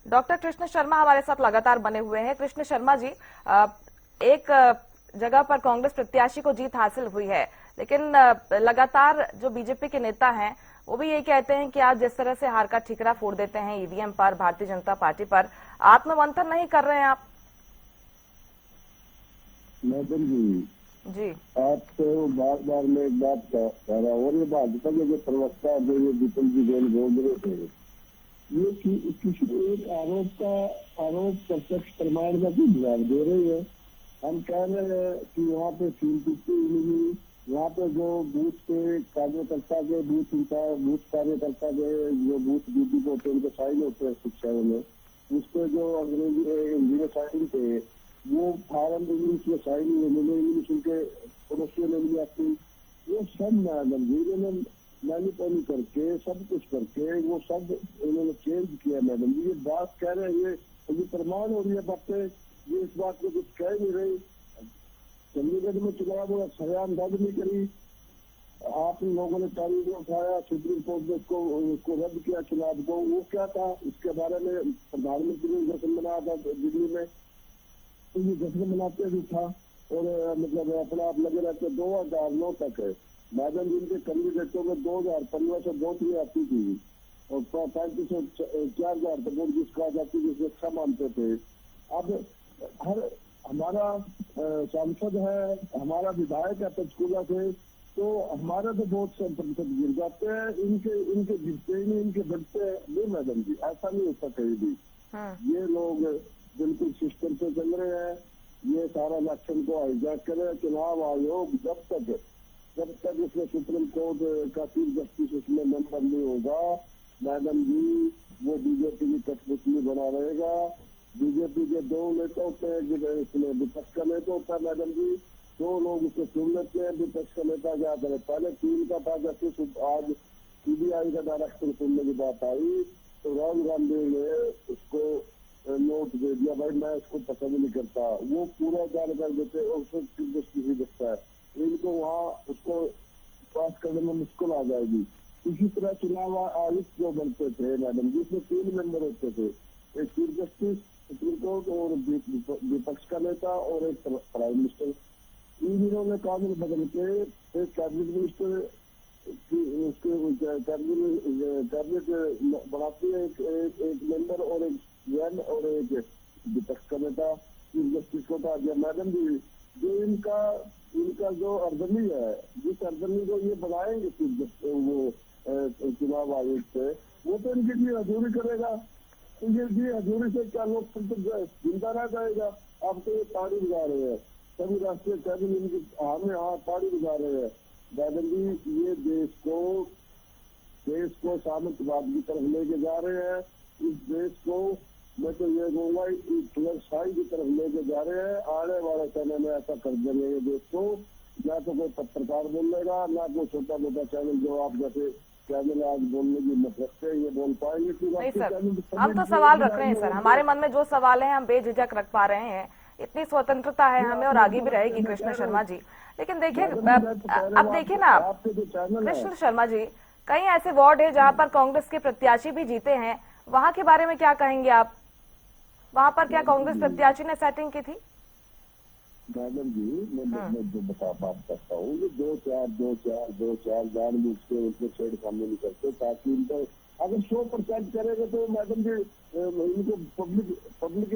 Doctor Krishna Sharma हमारे साथ लगातार बने हुए हैं। कृष्ण शर्मा जी, एक जगह पर कांग्रेस प्रत्याशी को जीत हासिल हुई है, लेकिन लगातार जो बीजेपी के नेता हैं वो भी ये कहते हैं कि आप जिस तरह से हार का ठिकरा फोड़ देते हैं ईवीएम पर, भारतीय जनता पार्टी पर, आत्ममंथन नहीं कर रहे हैं आप? मैडम जी, जी आप तो बार बार मैं एक बात कह रहा हूँ, और ये भाजपा के जो प्रवक्ता जो ये दीपक जी गोयल बोल रहे थे, ये किसी एक आरोप प्रत्यक्ष प्रमाण का भी जवाब दे रहे हैं। हम कह रहे हैं कि वहाँ पे सील मिली, वहाँ पे जो बूथ के कार्यकर्ता के बूथ कार्यकर्ता के जो बूथ ड्यूटी को होते हैं, उनके साइन होते हैं शिक्षाओं में, उस पर जो अंग्रेजी हिंदी में साइन थे, वो फार्म इंग्लिश में साइन हुए मिले, इंग्लिश उनके पड़ोसियों ने भी आती, वो सब मैडम जी ने मैनिपुलेट करके सब कुछ करके वो सब उन्होंने चेंज किया। मैडम जी ये बात कह रहे हैं, ये प्रमाण हो रही है बातें, ये इस बात को कुछ कह नहीं रही। चंडीगढ़ में चुनाव सरेआम रद्द नहीं करी, आप लोगों ने तारीख में उठाया, सुप्रीम कोर्ट ने उसको रद्द किया चुनाव को। वो क्या था, इसके बारे में प्रधानमंत्री ने जश्न मनाया था दिल्ली में, तो ये जश्न मनाते भी था और मतलब अपना आप लगे रहते। 2009 तक है मैडम जी, इनके कैंडिडेटों में 2015 से वोट नहीं आती थी और 3500-4000 तक वोट जिसको आ जाती जिसे अच्छा मानते थे। अब हमारा सांसद है, हमारा विधायक है पंचकूला से, तो हमारे तो वोट 100% गिर जाते हैं, इनके गिरते ही नहीं, इनके बढ़ते हैं नहीं। मैडम जी ऐसा नहीं होता कहीं भी। ये लोग बिल्कुल सिस्टम से चल रहे हैं, ये सारा इलेक्शन को हाईजैक करे। चुनाव आयोग जब तक उसमें सुप्रीम कोर्ट का चीफ जस्टिस उसमें मेंबर नहीं होगा मैडम जी, वो बीजेपी की कठपुतली बना रहेगा। बीजेपी के 2 नेता होते हैं, इसमें विपक्ष का नेता होता है मैडम जी, 2 लोग उसे चुन लेते हैं। विपक्ष का नेता क्या करे, पहले 3 का था जस्टिस, आज सीबीआई का डायरेक्टर चुनने की बात आई तो राहुल गांधी ने उसको नोट दे दिया, भाई मैं इसको पसंद नहीं करता, वो पूरा जान कर देते और उसको चीफ जस्टिस ही देखता है। इनको वहाँ उसको पास करने में मुश्किल आ जाएगी। इसी तरह चुनाव आयुक्त जो बनते थे मैडम जी, इसमें 3 मेंबर होते थे, एक चीफ जस्टिस, सुप्रीम कोर्ट और विपक्ष का नेता और एक प्राइम मिनिस्टर। इन दिनों में कानून बदल के एक कैबिनेट मिनिस्टर उसके कैबिनेट बनाती है, एक मेंबर और एक जैन और एक विपक्ष का नेता चीफ जस्टिस को था दिया। मैडम जी जो इनका जो अर्दली है, जिस अर्दली को ये बनाएंगे वो चुनाव आयोग से, वो तो इनकी भी हजूरी करेगा। तो ये हजूरी से क्या लोकतंत्र जिंदा रह जाएगा? अब तो ये ताड़ी बजा रहे हैं, सभी राष्ट्रीय कैबिनेट इनकी हमें ताड़ी बजा रहे हैं। मैडम जी ये देश को सामंतवाद की तरफ लेके जा रहे हैं। इस देश को मैं तो ये कहूँगा शाही की तरफ लेके जा रहे हैं। आने वाले समय में ऐसा कर देंगे ये देश को, ना तो कोई पत्रकार बोलेगा, ना कोई छोटा मोटा चैनल जो आप जैसे चैनल आज बोलने की हिम्मत रखते हैं ये बोल पाएंगे। नहीं सर, हम तो सवाल रख रहे हैं सर, हमारे मन में जो सवाल है हम बेझिझक रख पा रहे हैं, इतनी स्वतंत्रता है हमें और आगे भी रहेगी कृष्ण शर्मा जी। लेकिन देखिए अब देखिए ना कृष्ण शर्मा जी, कई ऐसे वार्ड है जहाँ पर कांग्रेस के प्रत्याशी भी जीते हैं, वहाँ के बारे में क्या कहेंगे आप? वहाँ पर क्या कांग्रेस प्रत्याशी ने सेटिंग की थी? मैडम जी मैं जो बात करता हूँ, ये 2-4 जानबूझ के उनको छेड़खानी नहीं करते ताकि इनका अगर 100% करेंगे तो मैडम जी इनको पब्लिक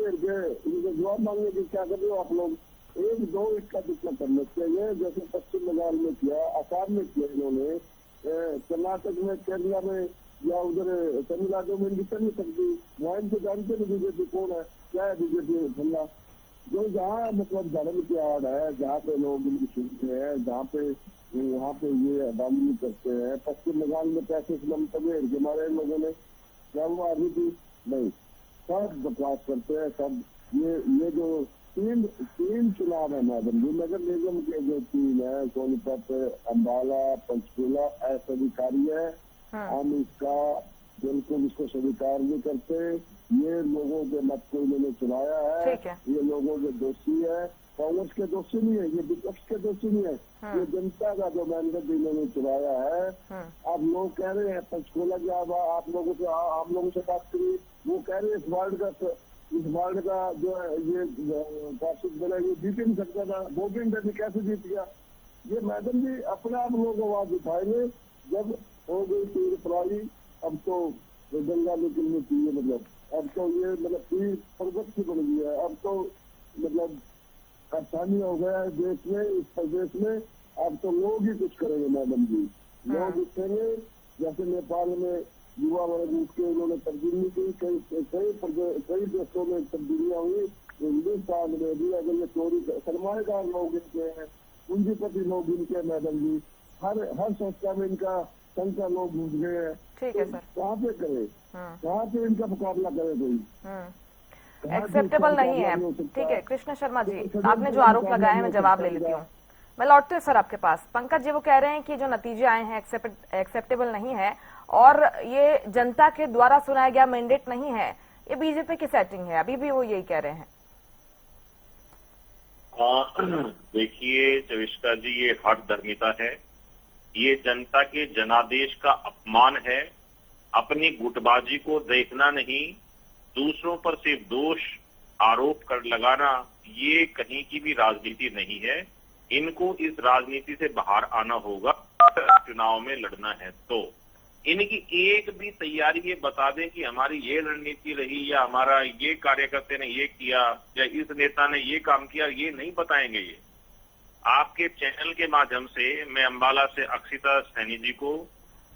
इनको जवाब मांगने की क्या कर रहे हो आप लोग? 1-2 का जितना करना चाहिए, जैसे पश्चिम बंगाल में किया, आसाम में किया इन्होंने, कर्नाटक में, केरला में या उधर तमिलनाडु में इनकी कर नहीं सकती। वहाँ इनको जानते नहीं बीजेपी कौन है, क्या है बीजेपी धंधा। जो जहाँ मतलब धर्म की आड़ है, जहाँ पे लोग इनकी सुनते हैं, जहाँ पे वहाँ पे ये अदामी करते हैं। पश्चिम बंगाल में पैसे के हमारे लोगों ने क्या हुआ अभी भी नहीं, सब बकवास करते हैं सब। ये जो तीन चुनाव है मैडम जी, नगर निगम के जो 3 है, सोनीपत, अम्बाला, पंचकूला, अस्वीकारी है। हम इसका बिल्कुल इसको स्वीकार नहीं करते। ये लोगों के मत को इन्होंने चुनाया है, ये लोगों के दोषी है, कांग्रेस के दोषी नहीं है, ये विपक्ष के दोषी नहीं है, ये जनता का जो मैंडेट इन्होंने चुनाया है। अब लोग कह रहे हैं पंचकूला की आप लोगों से हम लोगों से बात करिए, वो कह रहे इस वार्ड का जो है ये पार्षद बना, ये जीत ही नहीं सकता था, वोटिंग पे भी कैसे जीत गया? ये मैडम जी अपने आप लोग आवाज उठाएंगे जब हो गई तीर पराली। अब तो गंगा निकलनी चाहिए, मतलब अब तो ये मतलब तीर पर्वत से बन गया है। अब तो मतलब आसानी हो गया है देश में, इस प्रदेश में। अब तो लोग ही कुछ करेंगे मैडम जी, लोग उठेंगे। जैसे नेपाल में युवा वर्ग उठ के उन्होंने तब्दीली की, कई देशों में तब्दीलियां हुई। हिंदुस्तान में भी अगर ये चोरी सरमाएदार लोग इनके हैं, पूंजीपति लोग इनके मैडम जी, हर संस्था में इनका संख्या लोग घुस गए हैं। ठीक है सर, कहाँ पे करे, कहाँ पे इनका मुकाबला करे कोई? एक्सेप्टेबल नहीं है। ठीक है कृष्ण शर्मा जी, आपने जो आरोप लगाए हैं मैं जवाब ले लेती हूँ। मैं लौटती हूँ सर आपके पास। पंकज जी वो कह रहे हैं कि जो नतीजे आए हैं एक्सेप्टेबल नहीं है और ये जनता के द्वारा सुनाया गया मैंडेट नहीं है, ये बीजेपी की सेटिंग है, अभी भी वो यही कह रहे हैं। देखिए चविष्का जी, ये हठ धर्मिता है, ये जनता के जनादेश का अपमान है। अपनी गुटबाजी को देखना नहीं, दूसरों पर सिर्फ दोष आरोप कर लगाना, ये कहीं की भी राजनीति नहीं है। इनको इस राजनीति से बाहर आना होगा, चुनाव में लड़ना है तो। इनकी एक भी तैयारी ये बता दें कि हमारी ये रणनीति रही या हमारा ये कार्यकर्ता ने ये किया या इस नेता ने ये काम किया, ये नहीं बताएंगे। ये आपके चैनल के माध्यम से मैं अंबाला से अक्षिता सैनी जी को,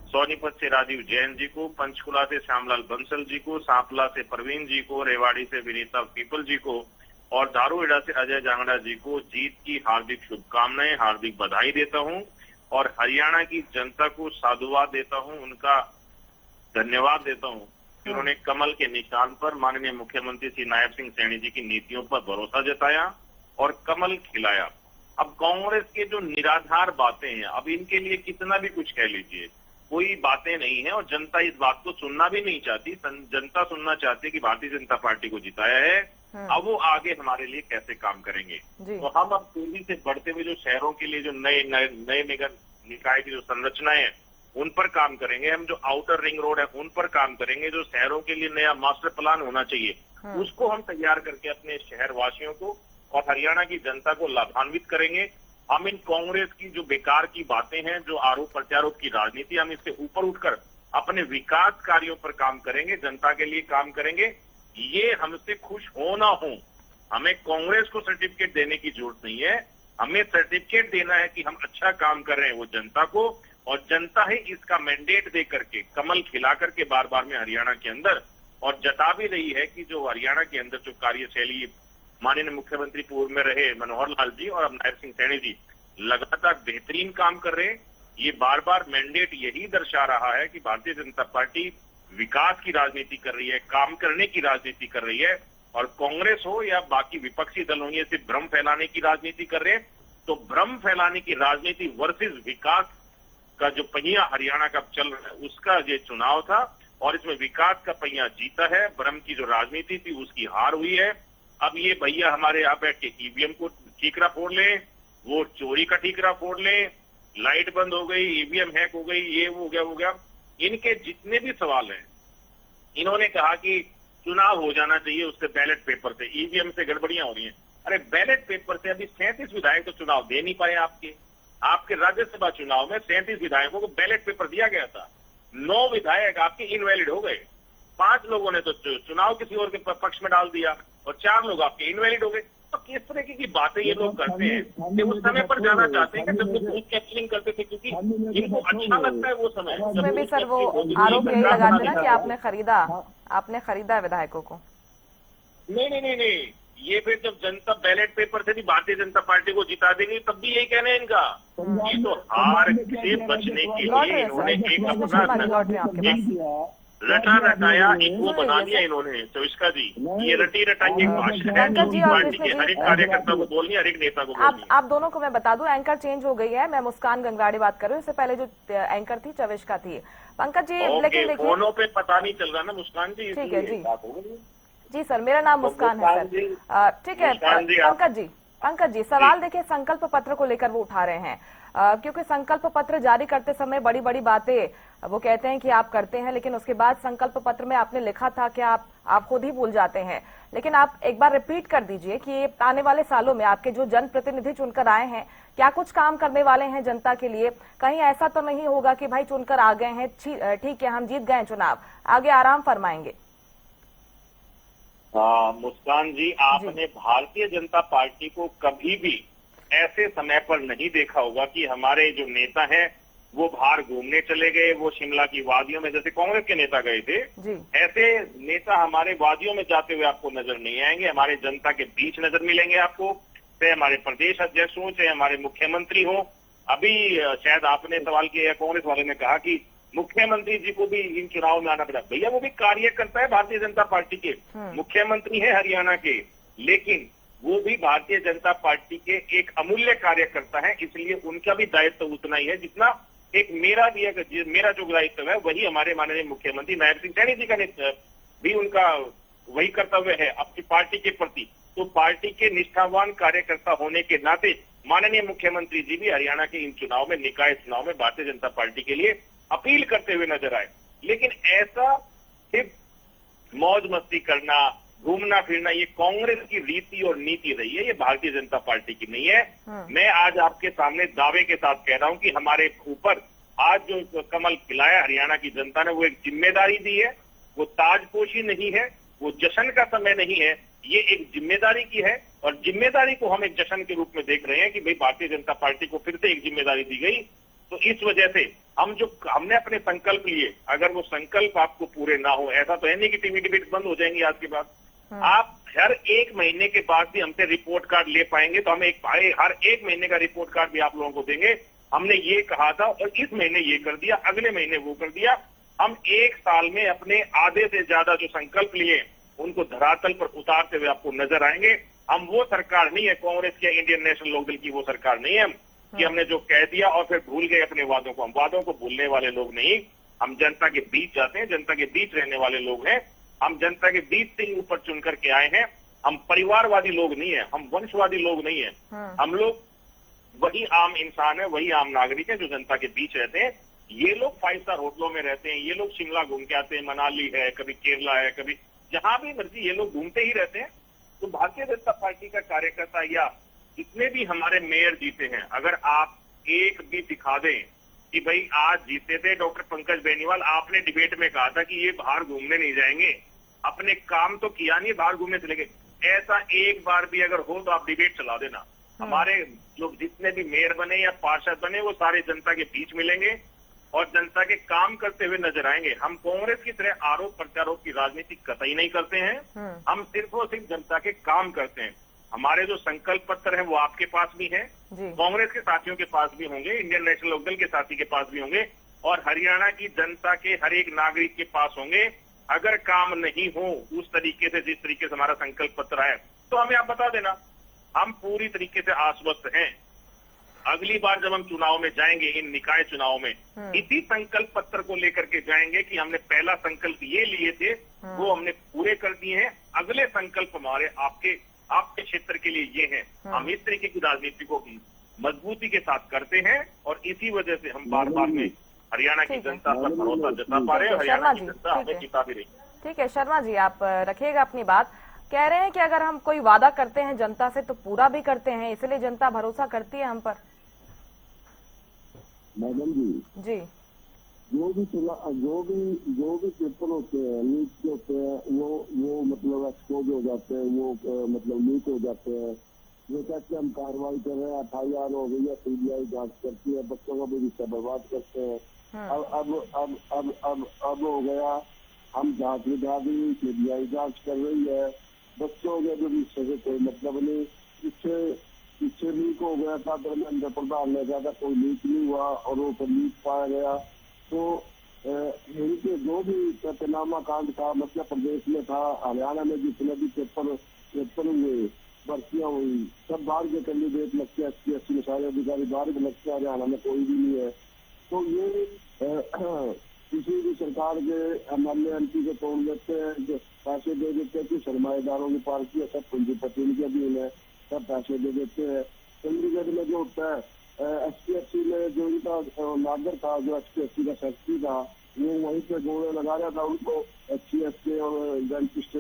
सोनीपत से राजीव जैन जी को, पंचकुला से श्यामलाल बंसल जी को, सांपला से परवीन जी को, रेवाड़ी से विनीता पीपल जी को और दारूहेड़ा से अजय जांगड़ा जी को जीत की हार्दिक शुभकामनाएं, हार्दिक बधाई देता हूं और हरियाणा की जनता को साधुवाद देता हूं, उनका धन्यवाद देता हूं कि उन्होंने कमल के निशान पर माननीय मुख्यमंत्री श्री नायब सिंह सैनी जी की नीतियों पर भरोसा जताया और कमल खिलाया। अब कांग्रेस के जो निराधार बातें हैं, अब इनके लिए कितना भी कुछ कह लीजिए, कोई बातें नहीं है और जनता इस बात को सुनना भी नहीं चाहती। जनता सुनना चाहती है कि भारतीय जनता पार्टी को जिताया है, अब वो आगे हमारे लिए कैसे काम करेंगे। तो हम अब तेजी से बढ़ते हुए जो शहरों के लिए जो नए निगम निकाय की जो संरचनाएं हैं उन पर काम करेंगे। हम जो आउटर रिंग रोड है उन पर काम करेंगे। जो शहरों के लिए नया मास्टर प्लान होना चाहिए उसको हम तैयार करके अपने शहर वासियों को और हरियाणा की जनता को लाभान्वित करेंगे। हम इन कांग्रेस की जो बेकार की बातें हैं, जो आरोप प्रत्यारोप की राजनीति, हम इससे ऊपर उठकर अपने विकास कार्यों पर काम करेंगे, जनता के लिए काम करेंगे। ये हमसे खुश हो ना हो, हमें कांग्रेस को सर्टिफिकेट देने की जरूरत नहीं है। हमें सर्टिफिकेट देना है कि हम अच्छा काम कर रहे हैं वो जनता को, और जनता ही इसका मैंडेट दे करके कमल खिला करके बार बार में हरियाणा के अंदर और जता भी रही है कि जो हरियाणा के अंदर जो कार्यशैली माननीय मुख्यमंत्री पूर्व में रहे मनोहर लाल जी और अब नायब सिंह सैनी जी लगातार बेहतरीन काम कर रहे हैं। ये बार बार मैंडेट यही दर्शा रहा है कि भारतीय जनता पार्टी विकास की राजनीति कर रही है, काम करने की राजनीति कर रही है। और कांग्रेस हो या बाकी विपक्षी दल हो, ये सिर्फ भ्रम फैलाने की राजनीति कर रहे हैं। तो भ्रम फैलाने की राजनीति वर्सेस विकास का जो पहिया हरियाणा का चल रहा है उसका ये चुनाव था और इसमें विकास का पहिया जीता है। भ्रम की जो राजनीति थी उसकी हार हुई है। अब ये भैया हमारे यहाँ बैठ के ईवीएम को ठीकरा फोड़ ले, वो चोरी का ठीकरा फोड़ ले, लाइट बंद हो गई, ईवीएम हैक हो गई, ये हो गया। इनके जितने भी सवाल हैं, इन्होंने कहा कि चुनाव हो जाना चाहिए उससे बैलेट पेपर से, ईवीएम से गड़बड़ियां हो रही हैं। अरे बैलेट पेपर से अभी 37 विधायक तो चुनाव दे नहीं पाए। आपके राज्यसभा चुनाव में 37 विधायकों को बैलेट पेपर दिया गया था, 9 विधायक आपके इनवैलिड हो गए, 5 लोगों ने तो चुनाव किसी और के पक्ष में डाल दिया और 4 लोग आपके इनवैलिड हो गए। तो किस तरह की बातें ये लोग करते हैं कि उस समय पर जाना चाहते हैं जब वो बूथ कैप्चरिंग करते थे, क्योंकि इनको अच्छा लगता है वो समय। उसमें भी सर वो आरोप यही लगाते ना कि आपने खरीदा विधायकों को। नहीं, ये फिर जब जनता बैलेट पेपर से भी भारतीय जनता पार्टी को जिता देगी तब भी यही कहना है इनका। ये तो हार से बचने के लिए इन्होंने एक अपना रटा रटाया एक वो बना दिया इन्होंने। चविष्का जी, ये रटी रटाई एक भाषा है पार्टी के हर एक कार्यकर्ता को बोलनी, हर एक नेता को बोलनी। आप दोनों को मैं बता दूं, एंकर चेंज हो गई है। मैं मुस्कान गंगवाड़ी बात कर रही हूँ, इससे पहले जो एंकर थी चविष्का थी। पंकज जी लेकिन देखिए फोनों पे पता नहीं चल रहा ना मुस्कान जी। ठीक है जी सर, मेरा नाम मुस्कान है सर। ठीक है पंकज जी सवाल देखिए संकल्प पत्र को लेकर वो उठा रहे हैं, क्योंकि संकल्प पत्र जारी करते समय बड़ी बड़ी बातें वो कहते हैं कि आप करते हैं, लेकिन उसके बाद संकल्प पत्र में आपने लिखा था कि आप खुद ही भूल जाते हैं। लेकिन आप एक बार रिपीट कर दीजिए कि ये आने वाले सालों में आपके जो जनप्रतिनिधि चुनकर आए हैं, क्या कुछ काम करने वाले हैं जनता के लिए? कहीं ऐसा तो नहीं होगा कि भाई चुनकर आ गए हैं, ठीक है हम जीत गए चुनाव, आगे आराम फरमाएंगे? मुस्कान जी, आपने भारतीय जनता पार्टी को कभी भी ऐसे समय पर नहीं देखा होगा कि हमारे जो नेता हैं वो बाहर घूमने चले गए, वो शिमला की वादियों में जैसे कांग्रेस के नेता गए थे, ऐसे नेता हमारे वादियों में जाते हुए आपको नजर नहीं आएंगे। हमारे जनता के बीच नजर मिलेंगे आपको, चाहे हमारे प्रदेश अध्यक्ष हो, चाहे हमारे मुख्यमंत्री हो। अभी शायद आपने सवाल किया, कांग्रेस वाले ने कहा कि मुख्यमंत्री जी को भी इन चुनाव में आना पड़ा। भैया वो भी कार्यकर्ता है भारतीय जनता पार्टी के, मुख्यमंत्री है हरियाणा के, लेकिन वो भी भारतीय जनता पार्टी के एक अमूल्य कार्यकर्ता है, इसलिए उनका भी दायित्व उतना ही है जितना एक मेरा जो दायित्व है वही हमारे माननीय मुख्यमंत्री नायब सिंह सैनी जी का भी उनका वही कर्तव्य है अपनी पार्टी के प्रति। तो पार्टी के निष्ठावान कार्यकर्ता होने के नाते माननीय मुख्यमंत्री जी भी हरियाणा के इन चुनाव में, निकाय चुनाव में भारतीय जनता पार्टी के लिए अपील करते हुए नजर आए। लेकिन ऐसा सिर्फ मौज मस्ती करना, घूमना फिरना, ये कांग्रेस की रीति और नीति रही है, ये भारतीय जनता पार्टी की नहीं है। मैं आज आपके सामने दावे के साथ कह रहा हूं कि हमारे ऊपर आज जो कमल खिलाया हरियाणा की जनता ने, वो एक जिम्मेदारी दी है, वो ताजपोशी नहीं है, वो जश्न का समय नहीं है, ये एक जिम्मेदारी की है। और जिम्मेदारी को हम एक जश्न के रूप में देख रहे हैं कि भाई भारतीय जनता पार्टी को फिर से एक जिम्मेदारी दी गई। तो इस वजह से हमने अपने संकल्प लिए, अगर वो संकल्प आपको पूरे ना हो, ऐसा तो है नहीं कि टीवी डिबेट बंद हो जाएंगी आज के बाद। आप हर एक महीने के बाद भी हमसे रिपोर्ट कार्ड ले पाएंगे, तो हम हर एक महीने का रिपोर्ट कार्ड भी आप लोगों को देंगे। हमने ये कहा था और इस महीने ये कर दिया, अगले महीने वो कर दिया। हम एक साल में अपने आधे से ज्यादा जो संकल्प लिए उनको धरातल पर उतारते हुए आपको नजर आएंगे। हम वो सरकार नहीं है, कांग्रेस के इंडियन नेशनल लोकदल की वो सरकार नहीं है कि हमने जो कह दिया और फिर भूल गए अपने वादों को। हम वादों को भूलने वाले लोग नहीं, हम जनता के बीच जाते हैं, जनता के बीच रहने वाले लोग हैं। हम जनता के बीच से ही ऊपर चुन करके आए हैं। हम परिवारवादी लोग नहीं है, हम वंशवादी लोग नहीं है। हम लोग वही आम इंसान है, वही आम नागरिक है जो जनता के बीच रहते हैं। ये लोग 5 स्टार होटलों में रहते हैं, ये लोग शिमला घूम के आते हैं, मनाली है, कभी केरला है, कभी जहां भी मर्जी ये लोग घूमते ही रहते हैं। तो भारतीय जनता पार्टी का कार्यकर्ता या जितने भी हमारे मेयर जीते हैं, अगर आप एक भी दिखा दें कि भाई आज जीते थे डॉक्टर पंकज बेनीवाल, आपने डिबेट में कहा था कि ये बाहर घूमने नहीं जाएंगे, अपने काम तो किया नहीं, बाहर घूमने चले गए, ऐसा एक बार भी अगर हो तो आप डिबेट चला देना। हमारे जो जितने भी मेयर बने या पार्षद बने वो सारे जनता के बीच मिलेंगे और जनता के काम करते हुए नजर आएंगे। हम कांग्रेस की तरह आरोप प्रत्यारोप की राजनीति कतई नहीं करते हैं, हम सिर्फ और सिर्फ जनता के काम करते हैं। हमारे जो संकल्प पत्र है वो आपके पास भी है, कांग्रेस के साथियों के पास भी होंगे, इंडियन नेशनल लोकदल के साथी के पास भी होंगे और हरियाणा की जनता के हर एक नागरिक के पास होंगे। अगर काम नहीं हो उस तरीके से जिस तरीके से हमारा संकल्प पत्र है तो हमें आप बता देना, हम पूरी तरीके से आश्वस्त हैं। अगली बार जब हम चुनाव में जाएंगे, इन निकाय चुनाव में, इसी संकल्प पत्र को लेकर के जाएंगे कि हमने पहला संकल्प ये लिए थे वो हमने पूरे कर दिए हैं, अगले संकल्प हमारे आपके क्षेत्र के लिए ये हैं। हम इस तरीके की राजनीति को मजबूती के साथ करते हैं और इसी वजह से हम बार बार में हरियाणा की जनता पर भरोसा जता पा रहे हैं, हरियाणा की जनता हमें जिता भी रही। ठीक है शर्मा जी, आप रखिएगा अपनी बात। कह रहे हैं कि अगर हम कोई वादा करते हैं जनता से तो पूरा भी करते हैं, इसलिए जनता भरोसा करती है हम पर। मैडम जी, जो भी पेपर होते हैं, लीक होते हैं, वो मतलब एक्सपोज हो जाते हैं, वो मतलब लीक हो जाते हैं। जो कहते हम कार्रवाई कर रहे हैं, FIR हो गई है, CBI जांच करती है, बच्चों का भी रिश्ता बर्बाद करते हैं। अब हो गया, हम जांच विधा भी, CBI जांच कर रही है, बच्चों के जो रिश्ते से कोई मतलब नहीं। इससे लीक हो गया था, धर्मेंद्र प्रधान ने कहा था कोई लीक नहीं हुआ और वो लीक पाया गया। तो इनके जो भी सत्यनामा कांड था, मध्य प्रदेश में था, हरियाणा में जितने भी पेपर हुए, भर्तियां हुई, सब बाहर के कैंडिडेट लगते हैं, SC में सारे अधिकारी बाहर के लगते हैं, हरियाणा में कोई भी नहीं है। तो ये किसी भी सरकार के MLA MP को तोड़ देते हैं, जो पैसे दे देते हैं कि सरमाएदारों की पार्टी है, सब पूंजीपति के अधीन है, सब पैसे दे देते हैं। चंडीगढ़ में जो होता है HPSC में जो इनका नागर था, जो HPSC का सेक्रेटरी था, वो वहीं पे गोले लगा रहा था उनको, HCS के और डेंटिस्ट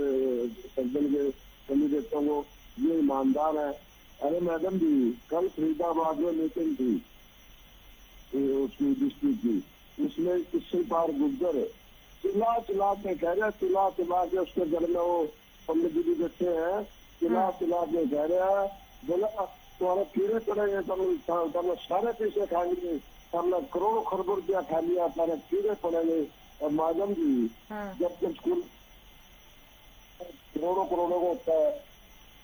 सर्जन के कैंडिडेटों को। ये ईमानदार है। अरे मैडम जी, कल फरीदाबाद में मीटिंग थी उसकी डिस्ट्रिक्ट की, उसमें किसी पार गुजर चिल्ला चिल्ला के कह रहे, चिल्ला चिल्ला के उसके घर में वो पंडित जी भी बैठे हैं, चिल्ला चिल्ला के कह रहे हैं, बोला तुम्हारे कीड़े पड़ेंगे, तुम सारे पैसे खा लिए, हमने करोड़ों खरबों रुपया खा लिया, सारे कीड़े पड़ेंगे। और मैडम जी, जब स्कूल करोड़ों करोड़ों को होता है,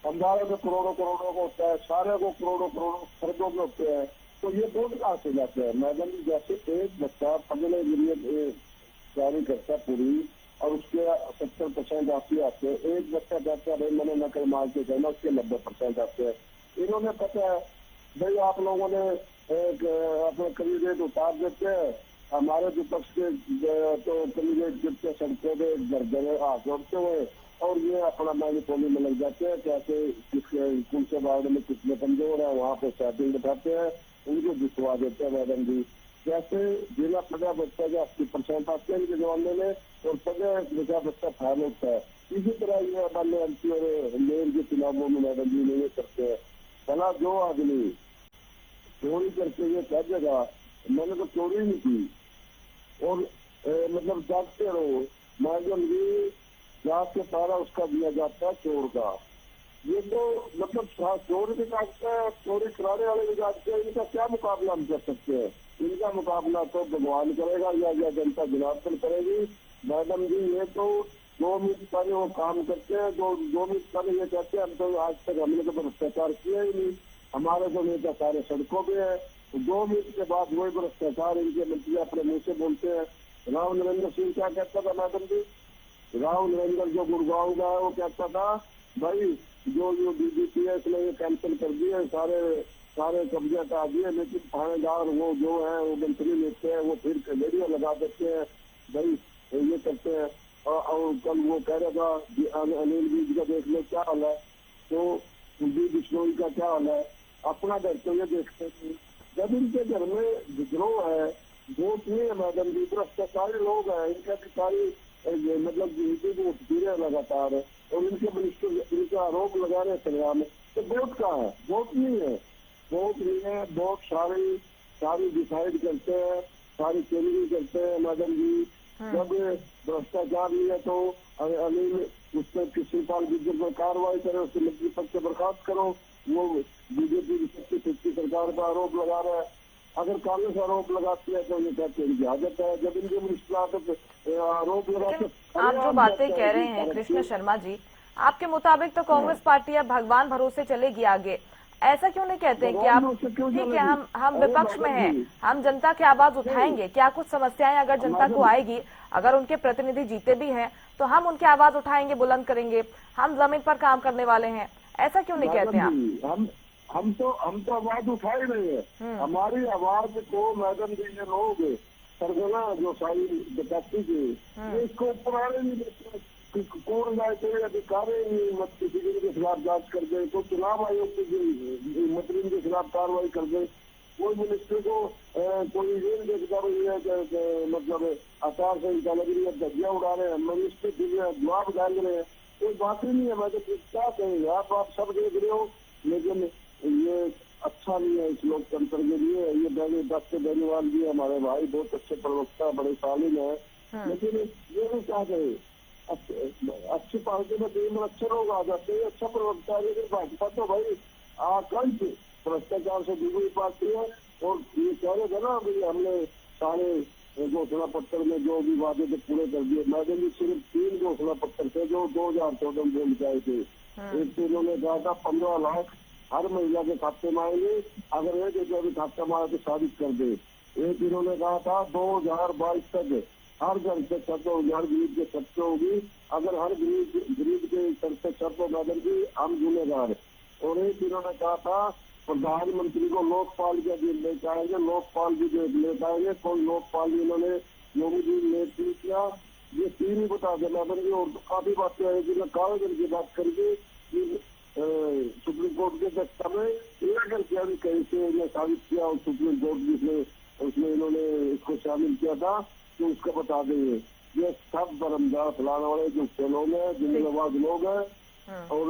अंबारे में करोड़ों करोड़ों को होता है, सारे को करोड़ों करोड़ों खरबों में होते हैं, तो ये बोर्ड कहाँ से जाते हैं? मैडम जी, जैसे एक बच्चा पगले गिरिए तैयारी करता पूरी और उसके 70% आते आते हैं, एक बच्चा कहता है भाई मैंने नकल मार के करना, उसके 90% आते हैं। इन्होंने पता है भाई आप लोगों ने एक अपने कैंडिडेट उतार देते हैं, हमारे विपक्ष के तो कैंडिडेट गिरते सड़कों पे दरदरे हाथ जोड़ते हुए, और ये अपना मैनिपोली में लग जाते हैं, कैसे कौन से वार्ड में कितने कमजोर है वहाँ पे सेटिंग बैठाते हैं, उनको जितवा देते हैं। मैडम जी, जैसे जिला पदा बच्चा जो 80% आते हैं इनके जमाने में, और पदा लिखा बच्चा फैल होता है, इसी तरह ये अपने एमपी और मेयर के चुनावों में मैडम जी नहीं करते हैं। भला जो आदमी चोरी करके ये कह देगा मैंने तो चोरी नहीं की, और मतलब जागते रहो, मैडम जी जाग के पारा उसका दिया जाता है चोर का। ये तो मतलब चोर भी काटता है, चोरी कराने वाले भी काटते हैं, इनका क्या मुकाबला हम कर सकते हैं? इनका मुकाबला तो भगवान करेगा या जनता जनार्दन करेगी। मैडम जी, ये तो 2 मिनट पहले वो काम करते हैं, 2 मिनट पहले ये कहते हैं हम तो आज तक हमने तो भ्रष्टाचार किया ही नहीं, हमारे तो नेता सारे सड़कों पे है। 2 मिनट के बाद वही भ्रष्टाचार इनके मंत्री अपने मुंह से बोलते हैं। राव नरेंद्र सिंह क्या कहता था मैडम जी? राव नरेंद्र जो गुड़गांव का है वो कहता था भाई जो BBPS ने ये कैंसिल कर दिए, सारे कब्जे हटा दिए, लेकिन थानेदार वो जो है वो मंत्री लेते हैं, वो फिर वीडियो लगा देते हैं, भाई ये करते हैं। और कल वो कह रहा था अनिल बीज का देख लो क्या हाल है, तो बिश्नोई का क्या हाल है, अपना घर तो ये देखते हैं। जब इनके घर में विद्रोह है, वोट नहीं है मैडम जी, भ्रष्टाचारी लोग हैं, इनका सारी मतलब गिनती को उठती है लगातार, और इनके मिनिस्टर इनका आरोप लगा रहे संग्राम में, तो वोट कहाँ है? वोट नहीं है, वोट नहीं है, वोट सारी डिसाइड करते हैं, सारी चेंजिंग करते हैं मैडम जी। जब भ्रष्टाचार नहीं है तो अनिल उस पर शिवपाल गुर्जर पर कार्रवाई करे, उसके मंत्री पद से बर्खास्त करो। वो बीजेपी की 50 सरकार का आरोप लगा रहा है, अगर कांग्रेस आरोप लगाती है तो ये कहते हैं इनकी आदत है, जब इनके मिनिस्टर आरोप लगाते। आप जो बातें कह रहे हैं कृष्ण शर्मा जी, आपके मुताबिक तो कांग्रेस पार्टी अब भगवान भरोसे चलेगी आगे, ऐसा क्यों नहीं कहते हैं कि आप ठीक है हम विपक्ष में हैं, हम जनता की आवाज उठाएंगे, क्या कुछ समस्याएं अगर जनता को आएगी, अगर उनके प्रतिनिधि जीते भी हैं तो हम उनकी आवाज उठाएंगे, बुलंद करेंगे, हम जमीन पर काम करने वाले हैं, ऐसा क्यों नहीं कहते आप? हम तो आवाज उठा ही रहे हैं। हमारी आवाज को मैडम जी ये लोग सरगना जो सारी डकैती की इसको ऊपर आने नहीं देते, कौन जाए अधिकारी मत किसी के खिलाफ जांच कर दे, तो चुनाव आयोग की मंत्री के खिलाफ कार्रवाई कर दे, कोई मिनिस्टर को कोई ये नहीं देखता है मतलब आचार संहिता लग रही है, धज्जियां उड़ा रहे हैं, मिनिस्टर जवाब डाल रहे हैं, कोई बात ही नहीं है। मैं तो क्या कहेंगे, आप सब देख रहे हो, लेकिन ये अच्छा नहीं है इस लोकतंत्र के लिए। ये डॉक्टर बेनीवाल जी हमारे भाई बहुत अच्छे प्रवक्ता, बड़े सालिन है, लेकिन ये भी क्या कहे, अच्छी पार्टी में 3 अच्छे लोग आ जाते हैं, अच्छा प्रवक्ता है, लेकिन भाजपा तो भाई आकंठ भ्रष्टाचार से जुड़ी पार्टी है। और ये कह रहे थे ना भाई हमने सारे घोषणा पत्र में जो भी वादे थे पूरे कर दिए। मैंने भी सिर्फ 3 घोषणा पत्र थे जो 2014 में बोल गए थे। एक तो इन्होंने कहा था 15 लाख हर महिला के खाते में आएंगे, अगर एक भी खाते में आए तो शादी कर दे। एक इन्होंने कहा था 2022 तक हर घर से छत होगी, हर गरीब के छत होगी, अगर हर गरीब के सर से छत हो मैडम जी हम जिम्मेदार। और एक इन्होंने कहा था प्रधानमंत्री को लोकपाल के अधीन लेकर आएंगे, लोकपाल भी लेकर आएंगे, कोई लोकपाल भी इन्होंने योगी जी ने किया। ये 3 ही बता दें मैडम जी, और काफी बातें आएगी, मैं कागज की बात करके सुप्रीम कोर्ट के दस्ता में लेकर के अभी कहीं से ये साबित किया और सुप्रीम कोर्ट जिसने उसमें इन्होंने इसको शामिल किया था तो उसका बता देंगे। ये सब बरमदार फैलाने वाले जो लोग हैं, जिम्मेवार लोग हैं और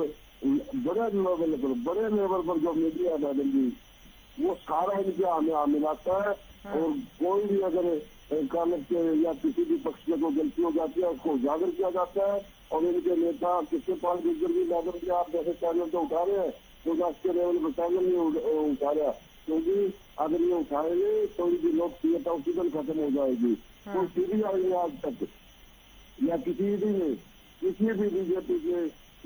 बड़े लेवल पर जो मीडिया है मैडम जी, वो सारा इनके आने मिलाता है और कोई भी अगर कानून के या किसी भी पक्ष में कोई गलती हो जाती है उसको उजागर किया जाता है। और इनके नेता किसके पास गुजर भी मैडम जी आप जैसे चैनल तो उठा रहे हैं तो राष्ट्रीय लेवल पर चैनल नहीं उठा रहा, क्योंकि अगर ये उठाएंगे तो इनकी लोकप्रियता उसी दिन खत्म हो जाएगी। तो सीबीआई ने आज तक या किसी भी बीजेपी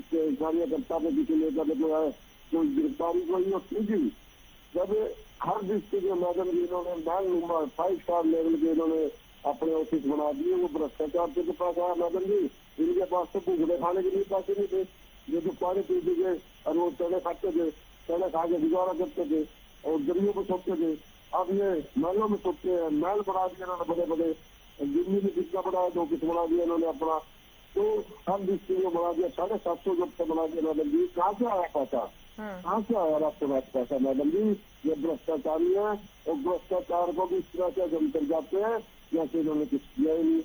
के कार्यकर्ता में किसी नेता ने जो है कोई गिरफ्तारी कोई होती थी। जब हर डिस्ट्रिक्ट में मैडम जी इन्होंने 5 स्टार लेवल के इन्होंने अपने ऑफिस बना दिए। वो भ्रष्टाचार के पास आया मैडम जी, इनके पास तो भूखने खाने के लिए पैसे नहीं थे, ये तो पानी पीते थे और वो चने खाते थे, चने खा के गुजारा करते थे और गरीबों को सोचते थे। अब ये महलों में सोचते हैं, महल बना दिया इन्होंने बड़े बड़े, दिल्ली में कितना बड़ा है 2 किस बना दिया इन्होंने अपना, तो हर डिस्ट्रिक्ट में बना दिया। 750 जब तक बना दिया मैडम जी। कहाँ से आया पैसा, कहाँ से आया राष्ट्र पैसा मैडम जी? ये भ्रष्टाचारी है और भ्रष्टाचार को भी इस तरह से हम कर जाते हैं जैसे इन्होंने कुछ किया ही नहीं।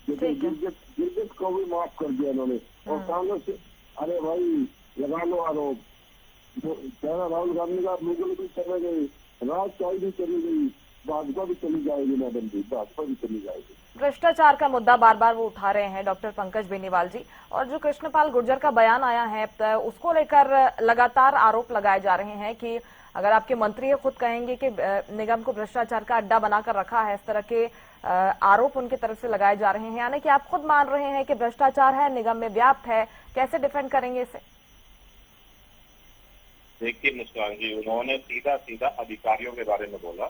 गिरगित को भी माफ कर दिया इन्होंने। और कांग्रेस अरे भाई लगा लो आरोप, राहुल गांधी का मुगल भी चले गई, राजशाही भी चली गई, भाजपा भी चली जाएगी मैडम जी, भाजपा भी चली जाएगी। भ्रष्टाचार का मुद्दा बार बार वो उठा रहे हैं डॉक्टर पंकज बेनीवाल जी, और जो कृष्णपाल गुर्जर का बयान आया है उसको लेकर लगातार आरोप लगाए जा रहे हैं कि अगर आपके मंत्री खुद कहेंगे कि निगम को भ्रष्टाचार का अड्डा बनाकर रखा है, इस तरह के आरोप उनकी तरफ से लगाए जा रहे हैं, यानी कि आप खुद मान रहे हैं कि भ्रष्टाचार है, निगम में व्याप्त है, कैसे डिफेंड करेंगे इसे? देखिए मुस्कान जी, उन्होंने सीधा सीधा अधिकारियों के बारे में बोला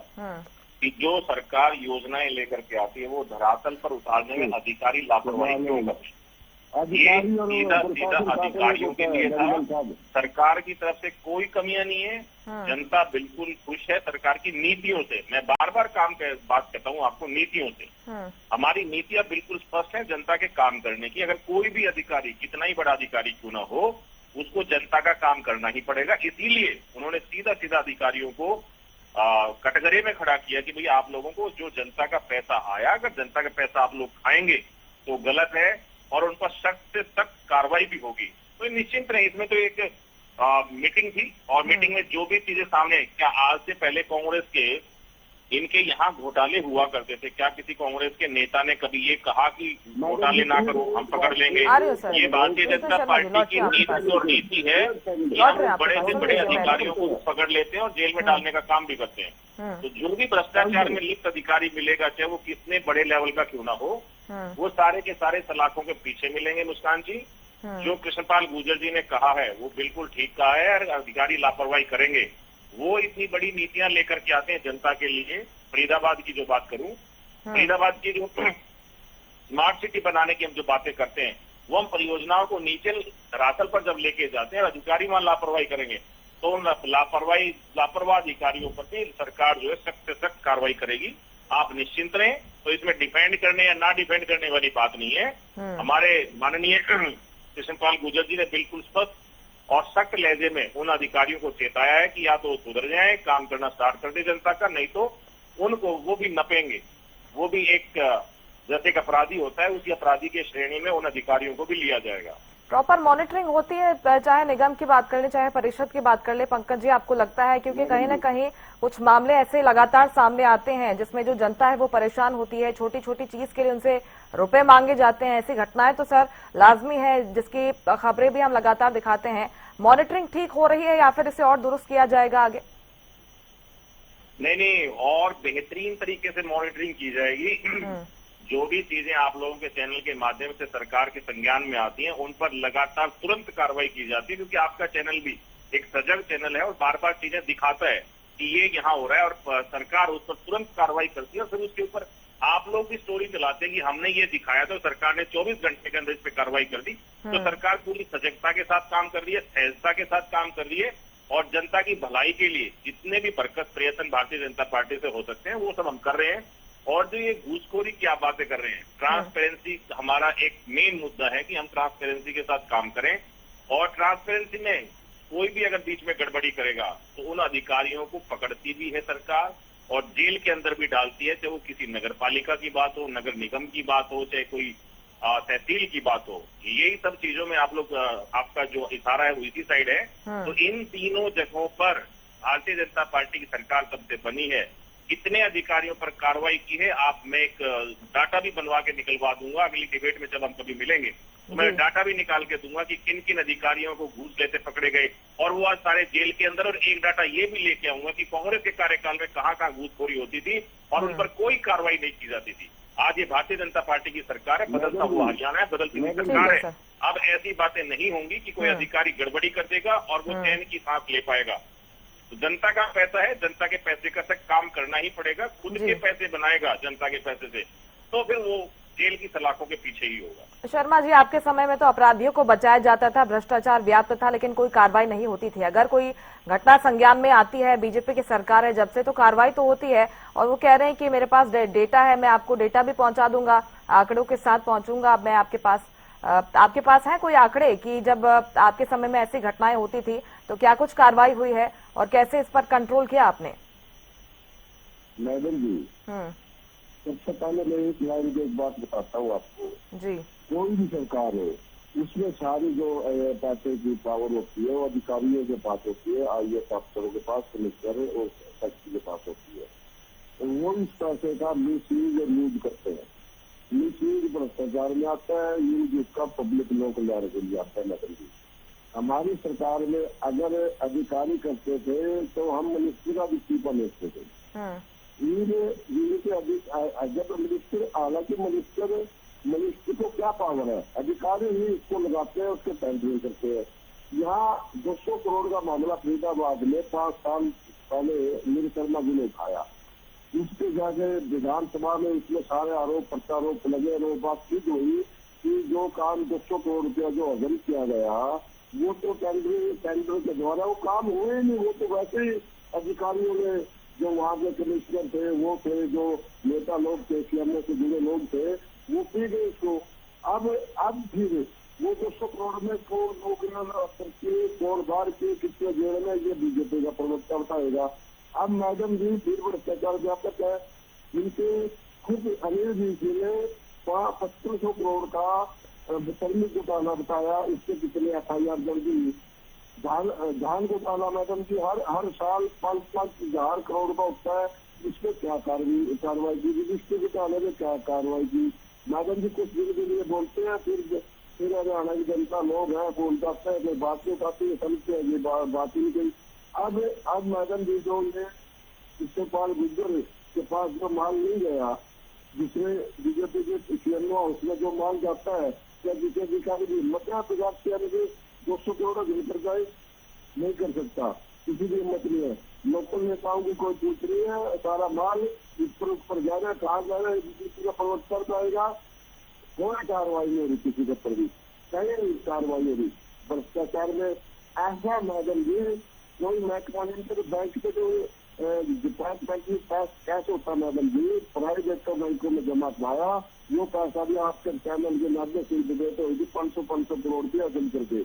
कि जो सरकार योजनाएं लेकर के आती है वो धरातल पर उतारने में अधिकारी लापरवाही क्यों करते हैं। ये सीधा सीधा अधिकारियों के लिए था। सरकार की तरफ से कोई कमियां नहीं है, जनता बिल्कुल खुश है सरकार की नीतियों से। मैं बार बार बात कहता हूँ आपको, नीतियों से हमारी नीतियां बिल्कुल स्पष्ट है जनता के काम करने की। अगर कोई भी अधिकारी कितना ही बड़ा अधिकारी क्यों ना हो, उसको जनता का काम करना ही पड़ेगा। इसीलिए उन्होंने सीधा सीधा अधिकारियों को कटघरे में खड़ा किया कि भैया आप लोगों को जो जनता का पैसा आया, अगर जनता का पैसा आप लोग खाएंगे तो गलत है और उन पर सख्त से सख्त कार्रवाई भी होगी। तो निश्चिंत रहे, इसमें तो एक मीटिंग थी और मीटिंग में जो भी चीजें सामने, क्या आज से पहले कांग्रेस के इनके यहाँ घोटाले हुआ करते थे? क्या किसी कांग्रेस के नेता ने कभी ये कहा कि घोटाले ना करो, हम पकड़ लेंगे? ये भारतीय जनता पार्टी की नीति और नीति है कि हम बड़े से बड़े अधिकारियों को पकड़ लेते हैं और जेल में डालने का काम भी करते हैं। तो जो भी भ्रष्टाचार में लिप्त अधिकारी मिलेगा, चाहे वो कितने बड़े लेवल का क्यों ना हो, वो सारे के सारे सलाखों के पीछे मिलेंगे। मुस्कान जी, जो कृष्णपाल गुर्जर जी ने कहा है वो बिल्कुल ठीक कहा है। अगर अधिकारी लापरवाही करेंगे, वो इतनी बड़ी नीतियां लेकर के आते हैं जनता के लिए। फरीदाबाद की जो बात करूं, फरीदाबाद की जो स्मार्ट सिटी बनाने की हम जो बातें करते हैं, वो हम परियोजनाओं को नीचे धरातल पर जब लेके जाते हैं, अधिकारी वहां लापरवाही करेंगे तो लापरवाह अधिकारियों पर भी सरकार जो है सख्त से सख्त कार्रवाई करेगी। आप निश्चिंत रहें। तो इसमें डिफेंड करने या ना डिफेंड करने वाली बात नहीं है। हमारे माननीय कृष्णपाल गुर्जर जी ने बिल्कुल स्पष्ट और सख्त लहजे में उन अधिकारियों को चेताया है कि या तो सुधर जाएं, काम करना स्टार्ट कर दे जनता का, नहीं तो उनको वो भी नपेंगे। वो भी एक जैसे एक अपराधी होता है, उसी अपराधी के श्रेणी में उन अधिकारियों को भी लिया जाएगा। प्रॉपर मॉनिटरिंग होती है, चाहे निगम की बात कर ले चाहे परिषद की बात कर ले पंकज जी, आपको लगता है? क्योंकि कहीं ना कहीं कुछ मामले ऐसे लगातार सामने आते हैं जिसमें जो जनता है वो परेशान होती है, छोटी छोटी चीज के लिए उनसे रुपए मांगे जाते हैं। ऐसी घटनाएं तो सर लाजमी है, जिसकी खबरें भी हम लगातार दिखाते हैं। मॉनिटरिंग ठीक हो रही है या फिर इसे और दुरुस्त किया जाएगा आगे? नहीं, और बेहतरीन तरीके से मॉनिटरिंग की जाएगी। जो भी चीजें आप लोगों के चैनल के माध्यम से सरकार के संज्ञान में आती हैं, उन पर लगातार तुरंत कार्रवाई की जाती है, क्योंकि आपका चैनल भी एक सजग चैनल है और बार बार चीजें दिखाता है कि ये यहाँ हो रहा है और सरकार उस पर तुरंत कार्रवाई करती है। और फिर उसके ऊपर आप लोग भी स्टोरी चलाते हैं कि हमने ये दिखाया तो सरकार ने 24 घंटे के अंदर इस पर कार्रवाई कर दी। तो सरकार पूरी सजगता के साथ काम कर रही है, सहजता के साथ काम कर रही है और जनता की भलाई के लिए जितने भी बरकत प्रयत्न भारतीय जनता पार्टी से हो सकते हैं वो सब हम कर रहे हैं। और जो ये घूसखोरी की आप बातें कर रहे हैं, ट्रांसपेरेंसी हमारा एक मेन मुद्दा है कि हम ट्रांसपेरेंसी के साथ काम करें। और ट्रांसपेरेंसी में कोई भी अगर बीच में गड़बड़ी करेगा तो उन अधिकारियों को पकड़ती भी है सरकार और जेल के अंदर भी डालती है, चाहे वो किसी नगर पालिका की बात हो, नगर निगम की बात हो, चाहे कोई तहसील की बात हो। यही सब चीजों में आप लोग आपका जो इशारा है वो इसी साइड है। तो इन तीनों जगहों पर भारतीय जनता पार्टी की सरकार तब से बनी है, कितने अधिकारियों पर कार्रवाई की है, आप मैं एक डाटा भी बनवा के निकलवा दूंगा अगली डिबेट में जब हम कभी मिलेंगे तो मैं डाटा भी निकाल के दूंगा कि किन किन अधिकारियों को घूस लेते पकड़े गए और वो आज सारे जेल के अंदर। और एक डाटा ये भी लेके आऊंगा कि कांग्रेस के कार्यकाल में कहां कहां घूसखोरी होती थी और उन पर कोई कार्रवाई नहीं की जाती थी। आज ये भारतीय जनता पार्टी की सरकार है, बदलता हुआ हरियाणा है, बदलती हुई सरकार है। अब ऐसी बातें नहीं होंगी कि कोई अधिकारी गड़बड़ी कर देगा और वो चैन की सांस ले पाएगा। तो जनता का पैसा है, जनता के पैसे का तक काम करना ही पड़ेगा। खुद के पैसे बनाएगा जनता के पैसे से तो फिर वो जेल की सलाखों के पीछे ही होगा। शर्मा जी, आपके समय में तो अपराधियों को बचाया जाता था, भ्रष्टाचार व्याप्त था, लेकिन कोई कार्रवाई नहीं होती थी। अगर कोई घटना संज्ञान में आती है, बीजेपी की सरकार है जब से, तो कार्रवाई तो होती है। और वो कह रहे हैं कि मेरे पास डेटा है, मैं आपको डेटा भी पहुंचा दूंगा, आंकड़ों के साथ पहुंचूंगा। अब मैं आपके पास है कोई आंकड़े कि जब आपके समय में ऐसी घटनाएं होती थी तो क्या कुछ कार्रवाई हुई है और कैसे इस पर कंट्रोल किया आपने? मैडम जी, सबसे पहले मैं एक लाइन की एक बात बताता हूँ आपको जी। कोई भी सरकार है उसमें सारी जो पैसे की पावर होती है वो अधिकारियों के पास होती है, IAS अफसरों के पास, कमिश्नर और सेक्रेटरी के पास होती है। तो वो इस पैसे का मिस यूज और यूज करते हैं। मिस यूज भ्रष्टाचार में आता है, यूज उसका पब्लिक लोगों को लाने के लिए आता है। मैडम जी, हमारी सरकार में अगर अधिकारी करते थे तो हम मिनिस्ट्री का भी इस्तीफा लेते थे। जब मिनिस्टर, हालांकि मिनिस्टर को क्या पावर है, अधिकारी ही इसको लगाते हैं, उसके टेंडरिंग करते हैं। यहाँ 200 करोड़ का मामला फरीदाबाद में 5 साल पहले नील शर्मा जी ने उठाया। उसके जाके विधानसभा में इसमें सारे आरोप प्रत्यारोप लगे और बात ठीक हुई कि जो काम 200 करोड़ रुपया जो हजम किया गया वो तो टेंडर के द्वारा वो काम हुए नहीं। वो तो वैसे ही अधिकारियों ने, जो वहाँ के कमिश्नर थे, वो थे, जो नेता लोग थे, CMO से जुड़े लोग थे, वो पी गए इसको। अब फिर वो 200 करोड़ में बार के कितने जेल में, ये बीजेपी का प्रवक्ता बताएगा। अब मैडम जी फिर भ्रष्टाचार व्यापक है। इनके खुद अनिल जी ने 2500 करोड़ का कर्मी घोटाला बताया, इससे कितने FIR दर्ज हुई। धान घोटाला मैडम जी हर साल 5-5 हजार करोड़ का होता है, इसमें क्या कार्रवाई की? रजिस्ट्री घोटाले में क्या कार्रवाई की? मैडम जी कुछ दिन के लिए बोलते हैं, फिर हरियाणा की जनता लोग हैं, बोल जाते हैं, कोई बात नहीं करती है, समझते हैं ये बात ही नहीं गई। अब मैडम जी जो ये सत्यपाल गुर्जर के पास जो माल नहीं गया, दूसरे बीजेपी के CMO उसमें जो माल जाता है, क्या बीजेपी अधिकारी की हिम्मत है 200 करोड़ कर जाए? नहीं कर सकता, किसी की हिम्मत नहीं है। लोकल नेताओं की कोई पूछ रही है, सारा माल इस पर ऊपर जा रहा है, कहाँ जा रहा है, बीजेपी का प्रवक्ता जाएगा, कोई कार्रवाई नहीं हो रही किसी के पर भी, कहीं कार्रवाई हो रही। भ्रष्टाचार में ऐसा मैडम जी कोई महकमा नहीं, तो बैंक के जो डिपार्टमेंट में कैश होता मैडम जी, प्राइवेट बैंकों में जमा कराया, वो पैसा भी आपके चैनल के माध्यम से डिबेट होगी 500 करोड़ रुपया हासिल करके,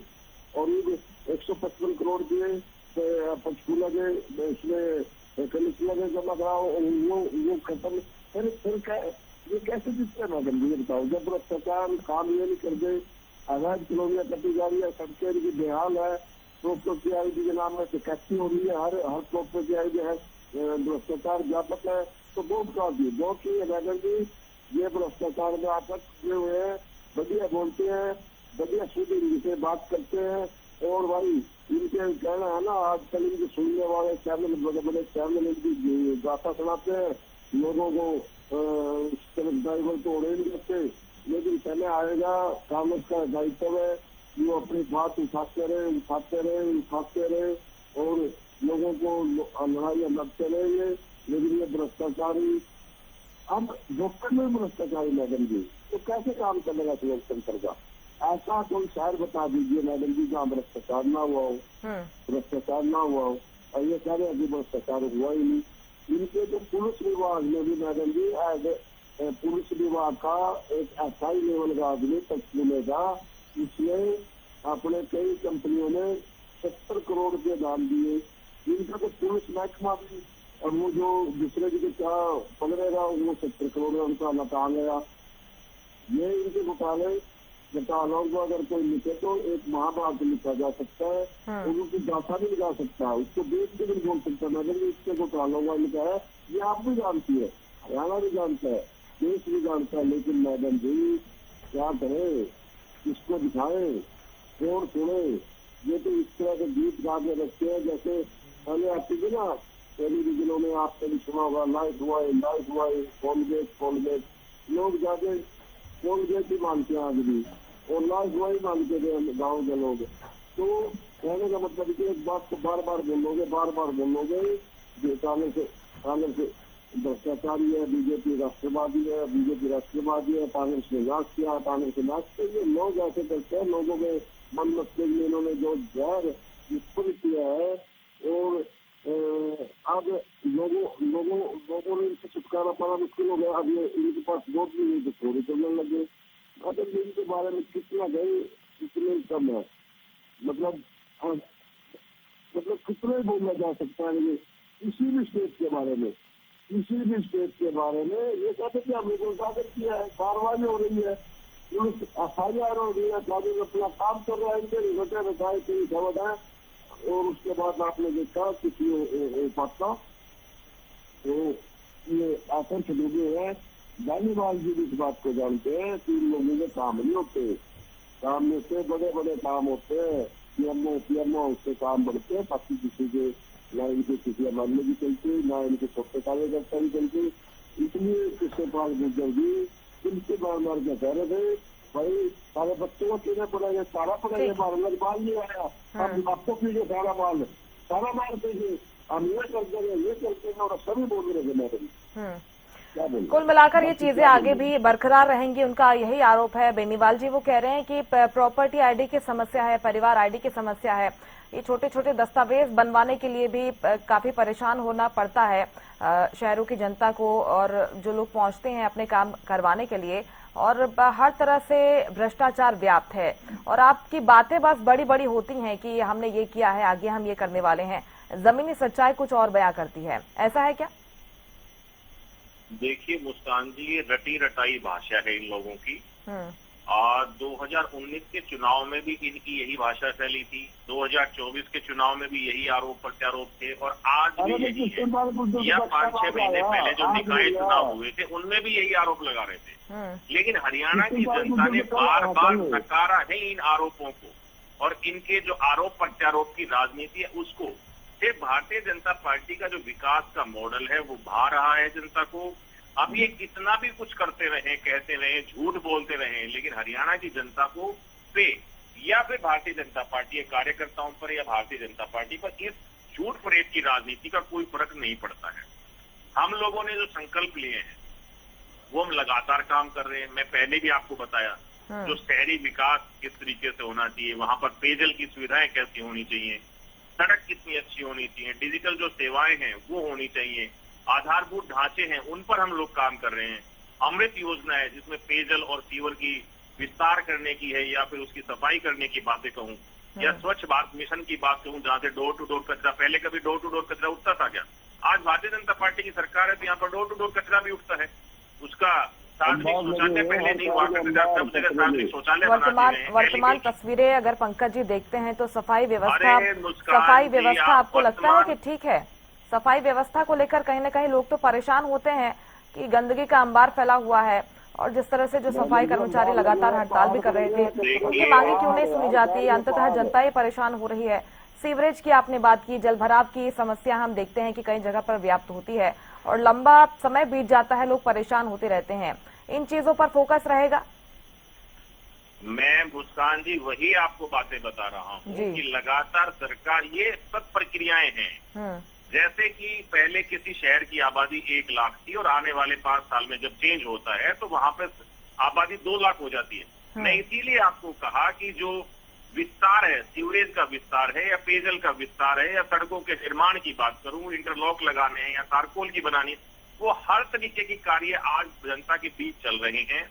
और ये 155 करोड़ दिए पंचकूला के इसमें कमिश्नर ने जमा कराओ, वो खत्म। फिर ये कैसे जीतते हैं मैडम जी, बताओ? जब भ्रष्टाचार काम ये नहीं कर दे, अवैध कॉलोनियां कटी जा रही है, सड़कें इनकी बेहाल है, प्रॉपर्टी आईडी के नाम में शिकायती हो रही है, हर प्रॉपर्टी आईडी है, भ्रष्टाचार व्यापक है। तो वोट का दी दो की मैडम जी, ये भ्रष्टाचार में आपस किए हुए हैं, बढ़िया बोलते हैं, बढ़िया सीधी से बात करते हैं, और भाई इनके कहना है ना, आजकल इनके सुनने वाले चैनल, बड़े बड़े चैनल इनकी गाथा सुनाते हैं लोगों को, ड्राइवर तो उड़े नहीं करते, लेकिन पहले आएगा कांग्रेस का दायित्व है कि वो अपनी बात उठाते रहे और लोगों को लड़ाइयाँ लड़ते रहेंगे। लेकिन ये भ्रष्टाचारी, अब लोकल में भ्रष्टाचारी मैडम जी, तो कैसे काम चलेगा लोकतंत्र का? ऐसा कोई शहर बता दीजिए मैडम जी जहाँ भ्रष्टाचार ना हुआ हो, भ्रष्टाचार ना हुआ हो। और ये कह रहे हैं कि भ्रष्टाचार हुआ ही नहीं। इनके जो पुलिस विभाग में भी मैडम जी, पुलिस विभाग का एक SI लेवल का आदमी पंचकूले का, इसने अपने कई कंपनियों में 70 करोड़ के नाम दिए, जिनका तो पुलिस महकमा भी, और वो जो दूसरे की क्या पकड़ेगा वो 70 करोड़ उनका लटा गया। ये इनके घोटाले घोटालों को अगर कोई लिखे तो एक महाभारत लिखा जा सकता है, और उनकी गाथा भी लिखा सकता है, उसको देश के भी बोल सकता है। अगर इसके घोटालों का लिखा है, ये आप भी जानती है, हरियाणा भी जानता है, देश भी जानता है, लेकिन मैडम जी क्या करे, इसको दिखाए, कौन सुने। ये तो इस तरह के गीत गा के रखते हैं जैसे पहले आती थी ना टेलीविजनों में, आपने भी सुना होगा, लाइट हुआ कॉलगेट, लोग जाके कॉलगेट ही मानते हैं आज भी, और लाइट हुआ ही मानते थे गाँव के लोग। तो कहने का मतलब कि एक बात को बार बार बोलोगे, जो कांग्रेस भ्रष्टाचारी है, बीजेपी राष्ट्रवादी है, कांग्रेस ने नाश किया, ये लोग ऐसे करते हैं। लोगों के मन मस्तिष्क में इन्होंने जो जहर उत्पन्न किया है, और अब लोगों ने इनसे छुटकारा पाना मुश्किल हो गया। अब ये इनके पास वोट भी नहीं तो चोरी करने लगे। मतलब इनके बारे में कितना गए कितने कम है, मतलब कितना ही बोला जा सकता है किसी भी स्टेट के बारे में, ये कहते कि हमने कोई स्वागत किया है, कार्रवाई हो रही है, पुलिस FIR हो रही है, कानून अपना काम कर रहा है, इनके रिजल्ट बताए कोई खबर है। और उसके बाद आपने देखा किसी पत्ता तो ये आकर डूबे हैं। दानीवाल जी भी इस बात को जानते हैं कि इन लोगों के काम नहीं होते, काम में से बड़े काम होते हैं, PMO उससे काम बढ़ते हैं, बाकी किसी के ना इनके किसी अमान्य भी चलती, ना इनके छोटे कार्यकर्ता भी चलते। इसलिए किसके पास गुजर भी इनके बार क्या कह रहे थे, भाई सारे बच्चों को पीने पड़ेगा, सारा पड़ेगा, माल नहीं आया, अब आपको पीजिए सारा माल पीजिए, हम ये करते हैं, और सभी बोल रहे थे मैडम। कुल मिलाकर ये चीजें आगे भी बरकरार रहेंगी, उनका यही आरोप है। बेनीवाल जी वो कह रहे हैं कि प्रॉपर्टी आईडी की समस्या है, परिवार आईडी की समस्या है, ये छोटे छोटे दस्तावेज बनवाने के लिए भी काफी परेशान होना पड़ता है शहरों की जनता को, और जो लोग पहुंचते हैं अपने काम करवाने के लिए, और हर तरह से भ्रष्टाचार व्याप्त है। और आपकी बातें बस बड़ी बड़ी होती हैं कि हमने ये किया है, आगे हम ये करने वाले हैं, जमीनी सच्चाई कुछ और बयां करती है। ऐसा है क्या? देखिए मुस्कान जी, ये रटी रटाई भाषा है इन लोगों की, और 2019 के चुनाव में भी इनकी यही भाषा फैली थी, 2024 के चुनाव में भी यही आरोप प्रत्यारोप थे, और आज भी यही है। या 5-6 महीने पहले जो निकाय चुनाव हुए थे उनमें भी यही आरोप लगा रहे थे। लेकिन हरियाणा की जनता ने बार बार नकारा है इन आरोपों को, और इनके जो आरोप प्रत्यारोप की राजनीति है उसको। सिर्फ भारतीय जनता पार्टी का जो विकास का मॉडल है वो भा रहा है जनता को। अब ये कितना भी कुछ करते रहे, कहते रहे, झूठ बोलते रहे, लेकिन हरियाणा की जनता को पे या फिर भारतीय जनता पार्टी के कार्यकर्ताओं पर या भारतीय जनता पार्टी पर इस झूठ फरेब की राजनीति का कोई फर्क नहीं पड़ता है। हम लोगों ने जो संकल्प लिए हैं वो हम लगातार काम कर रहे हैं। मैं पहले भी आपको बताया जो शहरी विकास किस तरीके से होना चाहिए, वहां पर पेयजल की सुविधाएं कैसी होनी चाहिए, सड़क कितनी अच्छी होनी चाहिए, डिजिटल जो सेवाएं हैं वो होनी चाहिए, आधारभूत ढांचे हैं उन पर हम लोग काम कर रहे हैं। अमृत योजना है जिसमें पेयजल और सीवर की विस्तार करने की है, या फिर उसकी सफाई करने की बातें कहूं, या स्वच्छ भारत मिशन की बात कहूं, जहां से डोर टू डोर कचरा, पहले कभी डोर टू डोर कचरा उठता था क्या? आज भारतीय जनता पार्टी की सरकार है तो यहाँ पर डोर टू डोर कचरा भी उठता है। उसका सार्वजनिक शौचालय पहले नहीं हुआ करते थे, सब जगह सार्वजनिक शौचालय बना दिए हैं। वर्तमान तस्वीरें अगर पंकज जी देखते हैं तो सफाई व्यवस्था आपको लगता है कि ठीक है? सफाई व्यवस्था को लेकर कहीं ना कहीं लोग तो परेशान होते हैं कि गंदगी का अंबार फैला हुआ है, और जिस तरह से जो सफाई कर्मचारी लगातार हड़ताल भी कर रहे थे, उनकी मांगे क्यों नहीं सुनी जाती? अंततः जनता ही परेशान हो रही है। सीवरेज की आपने बात की, जल भराव की समस्या हम देखते हैं कि कई जगह पर व्याप्त होती है, और लंबा समय बीत जाता है, लोग परेशान होते रहते हैं। इन चीजों पर फोकस रहेगा? मैं मुस्कान जी वही आपको बातें बता रहा हूँ कि लगातार सरकार, ये सब प्रक्रियाएं हैं। जैसे कि पहले किसी शहर की आबादी 1 लाख थी, और आने वाले 5 साल में जब चेंज होता है तो वहां पर आबादी 2 लाख हो जाती है। मैं इसीलिए आपको कहा कि जो विस्तार है, सीवरेज का विस्तार है, या पेयजल का विस्तार है, या सड़कों के निर्माण की बात करूं, इंटरलॉक लगाने हैं या तारकोल की बनानी, वो हर तरीके की कार्य आज जनता के बीच चल रहे हैं।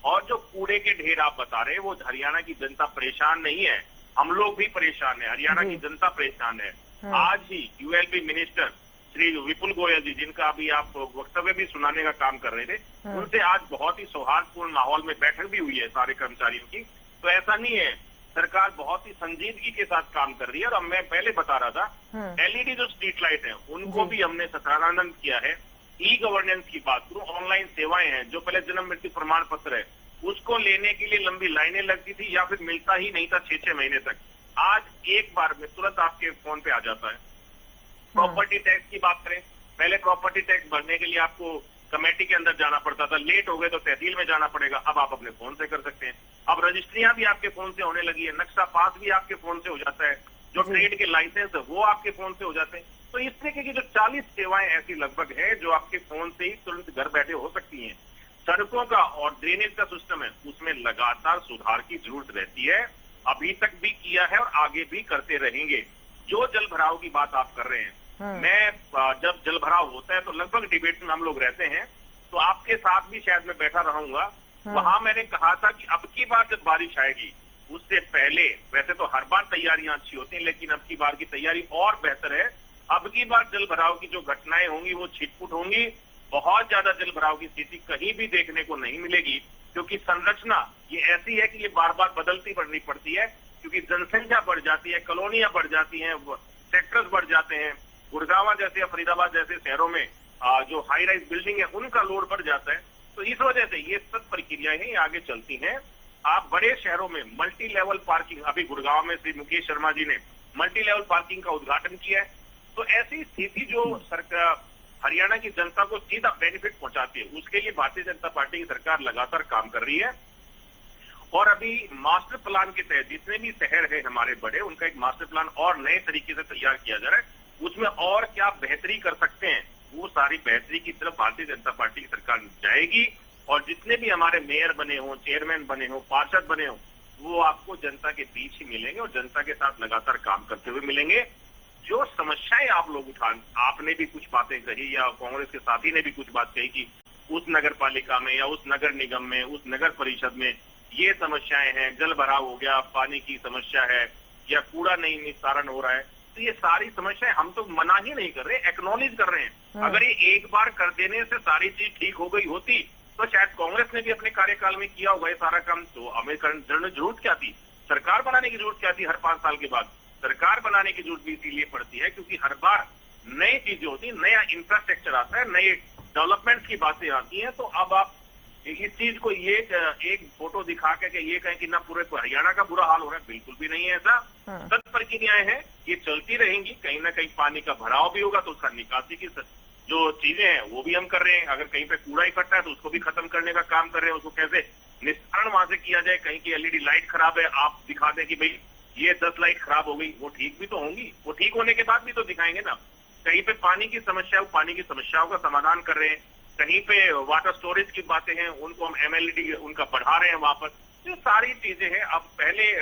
और जो कूड़े के ढेर आप बता रहे हैं, वो हरियाणा की जनता परेशान नहीं है। हम लोग भी परेशान है, हरियाणा जी। की जनता परेशान है। आज ही यूएलबी मिनिस्टर श्री विपुल गोयल जी, जिनका अभी आप वक्तव्य भी सुनाने का काम कर रहे थे, उनसे आज बहुत ही सौहार्दपूर्ण माहौल में बैठक भी हुई है सारे कर्मचारियों की। तो ऐसा नहीं है, सरकार बहुत ही संजीदगी के साथ काम कर रही है। और अब मैं पहले बता रहा था, एलईडी जो स्ट्रीट लाइट है उनको भी हमने सराहनानंद किया है। ई गवर्नेंस की बात करूं, ऑनलाइन सेवाएं हैं, जो पहले जन्म मृत्यु प्रमाण पत्र है उसको लेने के लिए लंबी लाइनें लगती थी या फिर मिलता ही नहीं था 6-6 महीने तक, आज एक बार में तुरंत आपके फोन पे आ जाता है। प्रॉपर्टी टैक्स की बात करें, पहले प्रॉपर्टी टैक्स भरने के लिए आपको कमेटी के अंदर जाना पड़ता था, लेट हो गए तो तहसील में जाना पड़ेगा, अब आप अपने फोन से कर सकते हैं। अब रजिस्ट्रियां भी आपके फोन से होने लगी है, नक्शा पास भी आपके फोन से हो जाता है, जो ट्रेड के लाइसेंस है वो आपके फोन से हो जाते हैं। तो इस तरीके की जो 40 सेवाएं ऐसी लगभग है जो आपके फोन से ही तुरंत घर बैठे हो सकती हैं। सड़कों का और ड्रेनेज का सिस्टम है उसमें लगातार सुधार की जरूरत रहती है, अभी तक भी किया है और आगे भी करते रहेंगे। जो जल भराव की बात आप कर रहे हैं, मैं जब जल भराव होता है तो लगभग डिबेट में हम लोग रहते हैं, तो आपके साथ भी शायद मैं बैठा रहूंगा। वहां मैंने कहा था कि अब की बार जब बारिश आएगी उससे पहले, वैसे तो हर बार तैयारियां अच्छी होती हैं लेकिन अब की बार की तैयारी और बेहतर है। अब की बार जल भराव की जो घटनाएं होंगी वो छिटपुट होंगी, बहुत ज्यादा जल भराव की स्थिति कहीं भी देखने को नहीं मिलेगी, क्योंकि संरचना ये ऐसी है कि ये बार बार बदलती बढ़नी पड़ती है, क्योंकि जनसंख्या बढ़ जाती है, कॉलोनियां बढ़ जाती हैं, सेक्टर्स बढ़ जाते हैं। गुड़गांव जैसे या फरीदाबाद जैसे शहरों में जो हाई राइज बिल्डिंग है उनका लोड बढ़ जाता है। तो इस वजह से ये सब प्रक्रियाएं हैं, आगे चलती हैं। आप बड़े शहरों में मल्टी लेवल पार्किंग, अभी गुड़गांव में श्री मुकेश शर्मा जी ने मल्टी लेवल पार्किंग का उद्घाटन किया है। तो ऐसी स्थिति जो सरकार हरियाणा की जनता को सीधा बेनिफिट पहुंचाती है, उसके लिए भारतीय जनता पार्टी की सरकार लगातार काम कर रही है। और अभी मास्टर प्लान के तहत जितने भी शहर है हमारे बड़े, उनका एक मास्टर प्लान और नए तरीके से तैयार किया जा रहा है। उसमें और क्या बेहतरी कर सकते हैं, वो सारी बेहतरी की तरफ भारतीय जनता पार्टी की सरकार जाएगी। और जितने भी हमारे मेयर बने हो, चेयरमैन बने हो, पार्षद बने हो, वो आपको जनता के बीच ही मिलेंगे और जनता के साथ लगातार काम करते हुए मिलेंगे। जो समस्याएं आप लोग आपने भी कुछ बातें कही या कांग्रेस के साथी ने भी कुछ बात कही कि उस नगर पालिका में या उस नगर निगम में, उस नगर परिषद में ये समस्याएं हैं, जल भराव हो गया, पानी की समस्या है या कूड़ा नहीं निस्तारण हो रहा है, तो ये सारी समस्याएं हम तो मना ही नहीं कर रहे, एक्नॉलेज कर रहे हैं। अगर ये एक बार कर देने से सारी चीज ठीक हो गई होती तो शायद कांग्रेस ने भी अपने कार्यकाल में किया होगा ये सारा काम। तो हमें जरूरत क्या थी, सरकार बनाने की जरूरत क्या थी? हर 5 साल के बाद सरकार बनाने की जरूरत भी इसीलिए पड़ती है क्योंकि हर बार नई चीजें होती है, नया इंफ्रास्ट्रक्चर आता है, नए डेवलपमेंट की बातें आती हैं। तो अब आप इस चीज को ये एक फोटो दिखा के ये कहें कि ना पूरे हरियाणा का बुरा हाल हो रहा है, बिल्कुल भी नहीं है ऐसा। सब प्रक्रियाएं हैं, ये चलती रहेंगी। कहीं ना कहीं पानी का भराव भी होगा तो उसका निकासी की जो चीजें हैं वो भी हम कर रहे हैं। अगर कहीं पे कूड़ा इकट्ठा है तो उसको भी खत्म करने का काम कर रहे हैं, उसको कैसे निस्तारण वहां से किया जाए। कहीं की एलईडी लाइट खराब है, आप दिखा दें कि भाई ये 10 लाइट खराब हो गई, वो ठीक भी तो होंगी, वो ठीक होने के बाद भी तो दिखाएंगे ना। कहीं पे पानी की समस्या, पानी की समस्याओं का समाधान कर रहे हैं। कहीं पे वाटर स्टोरेज की बातें हैं, उनको हम एमएलईडी उनका बढ़ा रहे हैं वापस। ये सारी चीजें हैं। अब पहले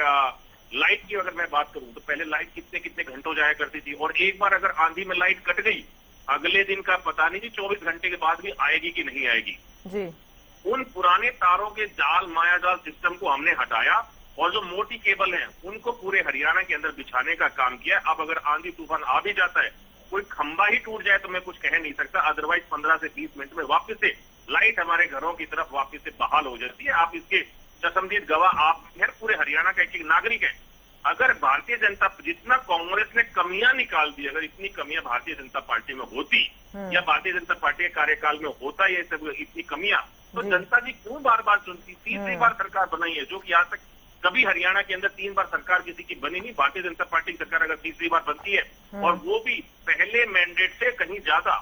लाइट की अगर मैं बात करूं तो पहले लाइट कितने कितने घंटों जाया करती थी, और एक बार अगर आंधी में लाइट कट गई अगले दिन का पता नहीं, 24 घंटे के बाद भी आएगी कि नहीं आएगी जी। उन पुराने तारों के जाल, मायाजाल सिस्टम को हमने हटाया और जो मोटी केबल है उनको पूरे हरियाणा के अंदर बिछाने का काम किया। अब अगर आंधी तूफान आ भी जाता है, कोई खंबा ही टूट जाए तो मैं कुछ कह नहीं सकता, अदरवाइज 15 से 20 मिनट में वापस से लाइट हमारे घरों की तरफ वापस से बहाल हो जाती है। आप इसके चशमदीद गवाह, आप पूरे हरियाणा का एक नागरिक है। अगर भारतीय जनता, जितना कांग्रेस ने कमियां निकाल दी, अगर इतनी कमियां भारतीय जनता पार्टी में होती या भारतीय जनता पार्टी के कार्यकाल में होता ये सब इतनी कमियां, तो जनता जी क्यों बार बार चुनती? तीसरी बार सरकार बनाई है, जो कि आज तक कभी हरियाणा के अंदर 3 बार सरकार किसी की बनी नहीं। भारतीय जनता पार्टी की सरकार अगर तीसरी बार बनती है और वो भी पहले मैंडेट से कहीं ज्यादा,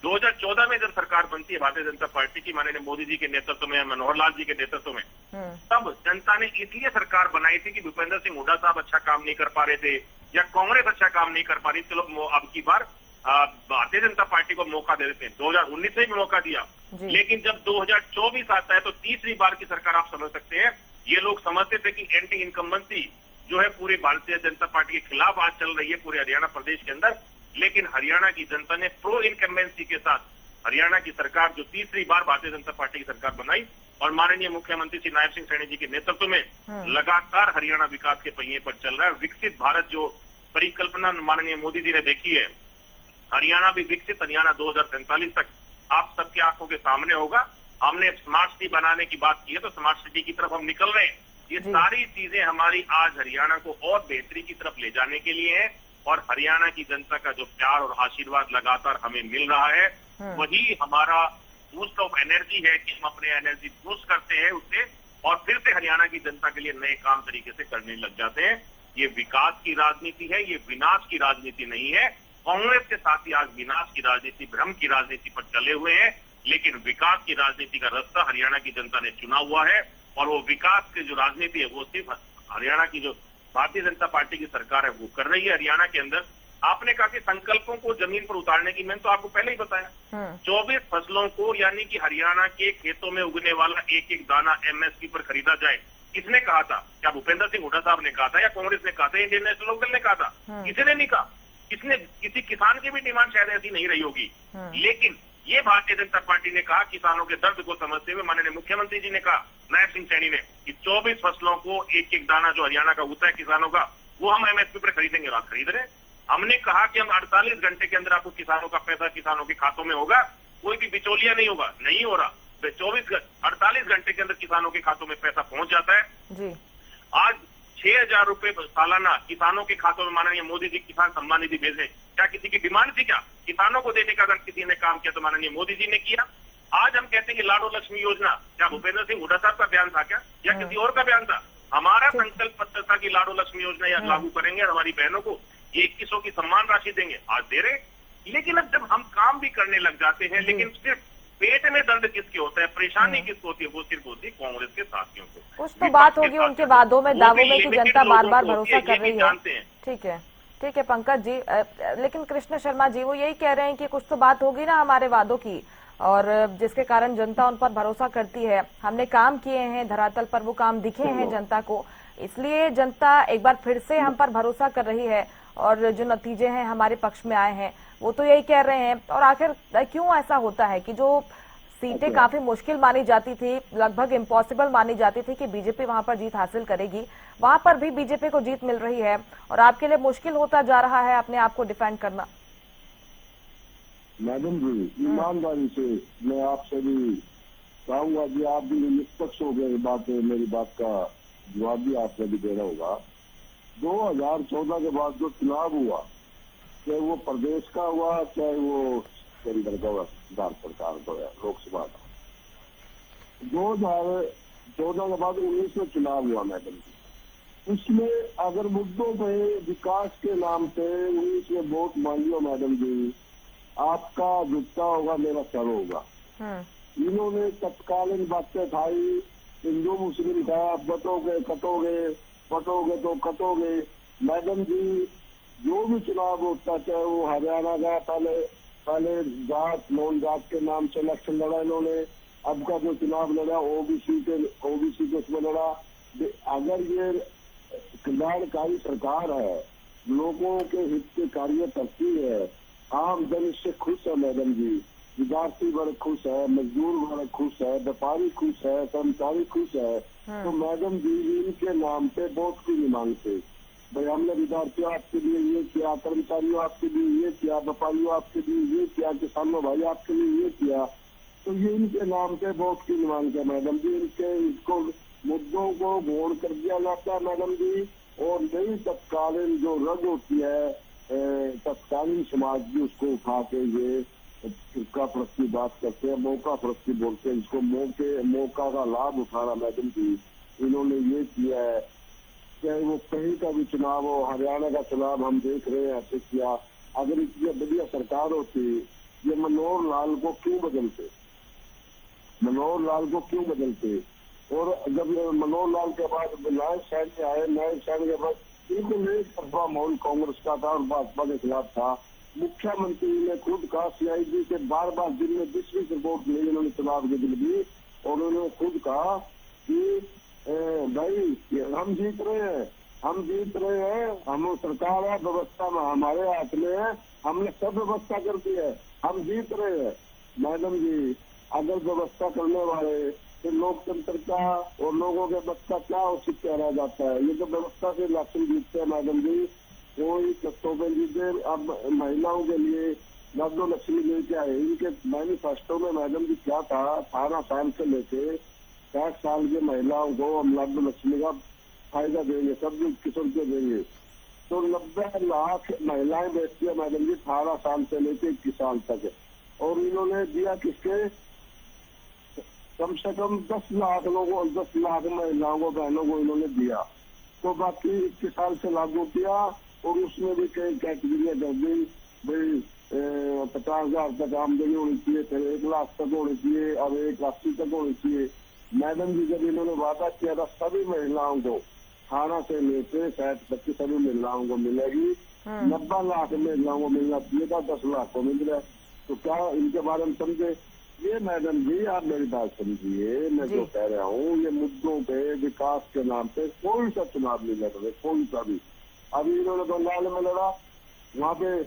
2014 में जब सरकार बनती है भारतीय जनता पार्टी की, माननीय मोदी जी के नेतृत्व में, मनोहर लाल जी के नेतृत्व में, तब जनता ने इसलिए सरकार बनाई थी कि भूपेंद्र सिंह हुड्डा साहब अच्छा काम नहीं कर पा रहे थे या कांग्रेस अच्छा काम नहीं कर पा रही, चलो अब की बार भारतीय जनता पार्टी को मौका दे देते हैं। 2019 में भी मौका दिया, लेकिन जब 2024 आता है तो तीसरी बार की सरकार आप समझ सकते हैं। ये लोग समझते थे कि एंटी इनकम्बेंसी जो है पूरी भारतीय जनता पार्टी के खिलाफ आज चल रही है पूरे हरियाणा प्रदेश के अंदर, लेकिन हरियाणा की जनता ने प्रो इनकम्बेंसी के साथ हरियाणा की सरकार जो तीसरी बार भारतीय जनता पार्टी की सरकार बनाई और माननीय मुख्यमंत्री श्री नायब सिंह सैनी जी के नेतृत्व में लगातार हरियाणा विकास के पहिए पर चल रहा है। विकसित भारत जो परिकल्पना माननीय मोदी जी ने देखी है, हरियाणा भी विकसित हरियाणा 2047 तक आप सबके आंखों के सामने होगा। हमने स्मार्ट सिटी बनाने की बात की है, तो स्मार्ट सिटी की तरफ हम निकल रहे हैं। ये सारी चीजें हमारी आज हरियाणा को और बेहतरी की तरफ ले जाने के लिए है, और हरियाणा की जनता का जो प्यार और आशीर्वाद लगातार हमें मिल रहा है, वही हमारा बूस्ट ऑफ एनर्जी है कि हम अपने एनर्जी बूस्ट करते हैं उससे, और फिर से हरियाणा की जनता के लिए नए काम तरीके से करने लग जाते हैं। ये विकास की राजनीति है, ये विनाश की राजनीति नहीं है। कांग्रेस के साथी आज विनाश की राजनीति, भ्रम की राजनीति पर चले हुए हैं, लेकिन विकास की राजनीति का रास्ता हरियाणा की जनता ने चुना हुआ है, और वो विकास की जो राजनीति है वो सिर्फ हरियाणा की जो भारतीय जनता पार्टी की सरकार है वो कर रही है। हरियाणा के अंदर आपने कहा कि संकल्पों को जमीन पर उतारने की, मैंने तो आपको पहले ही बताया, 24 फसलों को, यानी कि हरियाणा के खेतों में उगने वाला एक एक दाना एमएसपी पर खरीदा जाए। किसने कहा था? क्या भूपेंद्र सिंह हुड्डा साहब ने कहा था, या कांग्रेस ने कहा था, इंडियन नेशनल लोकदल ने कहा था? किसी ने नहीं कहा। किसने? किसी किसान की भी डिमांड शायद ऐसी नहीं रही होगी, लेकिन ये भारतीय जनता पार्टी ने कहा, किसानों के दर्द को समझते हुए माननीय मुख्यमंत्री जी ने कहा, नायब सिंह सैनी ने, कि 24 फसलों को एक एक दाना जो हरियाणा का होता है किसानों का, वो हम एमएसपी पर खरीदेंगे। और खरीद रहे। हमने कहा कि हम 48 घंटे के अंदर आपको किसानों का पैसा किसानों के खातों में होगा, कोई भी बिचौलिया नहीं होगा। नहीं हो रहा। 48 घंटे के अंदर किसानों के खातों में पैसा पहुंच जाता है जी। आज 6,000 रुपए सालाना किसानों के खातों में माननीय मोदी जी किसान सम्मान निधि भेजे। क्या किसी की डिमांड थी? क्या किसानों को देने का अगर किसी ने काम किया तो माननीय मोदी जी ने किया। आज हम कहते हैं कि लाडो लक्ष्मी योजना, क्या भूपेंद्र सिंह हुड्डा साहब का बयान था क्या, या किसी और का बयान था? हमारा संकल्प पत्र था कि लाडो लक्ष्मी योजना या लागू करेंगे और हमारी बहनों को 2100 की सम्मान राशि देंगे। आज दे रहे। लेकिन अब जब हम काम भी करने लग जाते हैं, लेकिन सिर्फ पेट में दर्द किसके होता है, परेशानी किसको होती है, वो सिर्फ होती है कांग्रेस के साथियों को। कुछ तो बात होगी उनके वादों में, दावों में, कि जनता बार बार भरोसा कर रही है। ठीक है पंकज जी, लेकिन कृष्ण शर्मा जी वो यही कह रहे हैं कि कुछ तो बात होगी ना हमारे वादों की, और जिसके कारण जनता उन पर भरोसा करती है। हमने काम किए हैं धरातल पर, वो काम दिखे हैं जनता को, इसलिए जनता एक बार फिर से हम पर भरोसा कर रही है, और जो नतीजे हैं हमारे पक्ष में आए हैं वो तो यही कह रहे हैं। और आखिर क्यों ऐसा होता है कि जो सीटें काफी मुश्किल मानी जाती थी, लगभग इम्पॉसिबल मानी जाती थी कि बीजेपी वहां पर जीत हासिल करेगी, वहां पर भी बीजेपी को जीत मिल रही है, और आपके लिए मुश्किल होता जा रहा है अपने आप को डिफेंड करना? मैडम जी, ईमानदारी से मैं आपसे भी चाहूंगा कि आप भी निष्पक्ष हो गए, मेरी बात का जवाब भी आपने भी देना होगा। 2014 के बाद जो चुनाव हुआ, चाहे वो प्रदेश का हुआ, चाहे वो केंद्र का हुआ, सरकार का हुआ, लोकसभा का, 2014 के बाद 19 में चुनाव हुआ मैडम जी। उसमें अगर मुद्दों पे विकास के नाम पे 19 में वोट मांगियो मैडम जी, आपका झुकता होगा, मेरा सर होगा। इन्होंने तत्कालीन बातें खाई, हिंदू मुस्लिम था, बटोगे कटोगे, पटोगे तो कटोगे। मैडम जी, जो भी चुनाव होता, चाहे वो हरियाणा का, पहले जात मौन जात के नाम से इलेक्शन लड़ा इन्होंने, अब का जो चुनाव लड़ा ओबीसी के उसमें लड़ा। अगर ये कल्याणकारी सरकार है, लोगों के हित के कार्य करती है, आम जन इससे खुश है मैडम जी, विद्यार्थी वर्ग खुश है, मजदूर वर्ग खुश है, व्यापारी खुश है, कर्मचारी खुश है, तो मैडम जी इनके नाम पे वोट क्यों नहीं मांगते? भाई हमने विद्यार्थियों आपके लिए ये किया, कर्मचारियों आपके लिए ये किया, व्यापारियों आपके लिए ये किया, किसानों भाई आपके लिए ये किया, तो ये इनके नाम पे वोट क्यों नहीं मांगते मैडम जी? इसको मुद्दों को गौण कर दिया जाता है मैडम जी, और नई तत्कालीन जो रद्द होती है तत्कालीन समाज भी उसको उठा के ये फिरका प्रस्ती बात करते हैं, मौका प्रस्ती बोलते हैं, इसको मौका का लाभ उठाना मैडम जी इन्होंने ये किया है। चाहे वो कहीं का भी चुनाव हो, हरियाणा का चुनाव हम देख रहे हैं ऐसे किया। अगर इतनी बढ़िया सरकार होती, ये मनोहर लाल को क्यों बदलते? और जब मनोहर लाल के बाद नायब सैनी आए, नायब सैनी के बाद बिल्कुल एक तरफा माहौल कांग्रेस का था और भाजपा के खिलाफ था। मुख्यमंत्री ने खुद कहा, CID से बार दिन में 20 रिपोर्ट ली इन्होंने चुनाव के दिन भी, और उन्होंने खुद कहा कि भाई हम जीत रहे हैं, हम सरकार है, व्यवस्था में हमारे हाथ में है, हमने सब व्यवस्था कर दी है, हम जीत रहे हैं। मैडम जी, अगर व्यवस्था करने वाले कि लोकतंत्र का और लोगों के बस का क्या औचित्य रह जाता है। ये तो व्यवस्था से इलेक्शन जीतते हैं मैडम जी, कोई तत्वों में जीते। अब महिलाओं के लिए लाडो लक्ष्मी लेके आए, इनके मैनिफेस्टो में मैडम जी क्या था, 18 साल से लेके 60 साल की महिलाओं को हम लाडो लक्ष्मी का फायदा देंगे, सब किस्म के देंगे। तो 90 लाख महिलाएं बैठती है मैडम जी 18 साल से लेके 21 साल तक, और इन्होंने दिया किसके, कम से कम 10 लाख लोगों, 10 लाख महिलाओं को, बहनों को इन्होंने दिया। तो बाकी 21 साल से लागू किया, और उसमें भी कई कैटेगरियां कर दी भाई, 50,000 तक आमदनी होनी चाहिए, फिर 1 लाख तक होनी चाहिए, अब 1,80,000 तक होनी चाहिए। मैडम जी जब इन्होंने वादा किया था सभी महिलाओं को 18 से लेकर 60 तक की सभी महिलाओं को मिलेगी, 90 लाख महिलाओं को मिलना चाहिए था, 10 लाख को मिल रहा है। तो क्या इनके बारे में समझे? ये मैडम जी आप मेरी बात समझिए, मैं जो कह रहा हूँ, ये मुद्दों पे विकास के नाम पे कोई सा चुनाव नहीं लड़ रहे, कोई सा भी। अभी इन्होंने बंगाल में लड़ा, वहाँ पे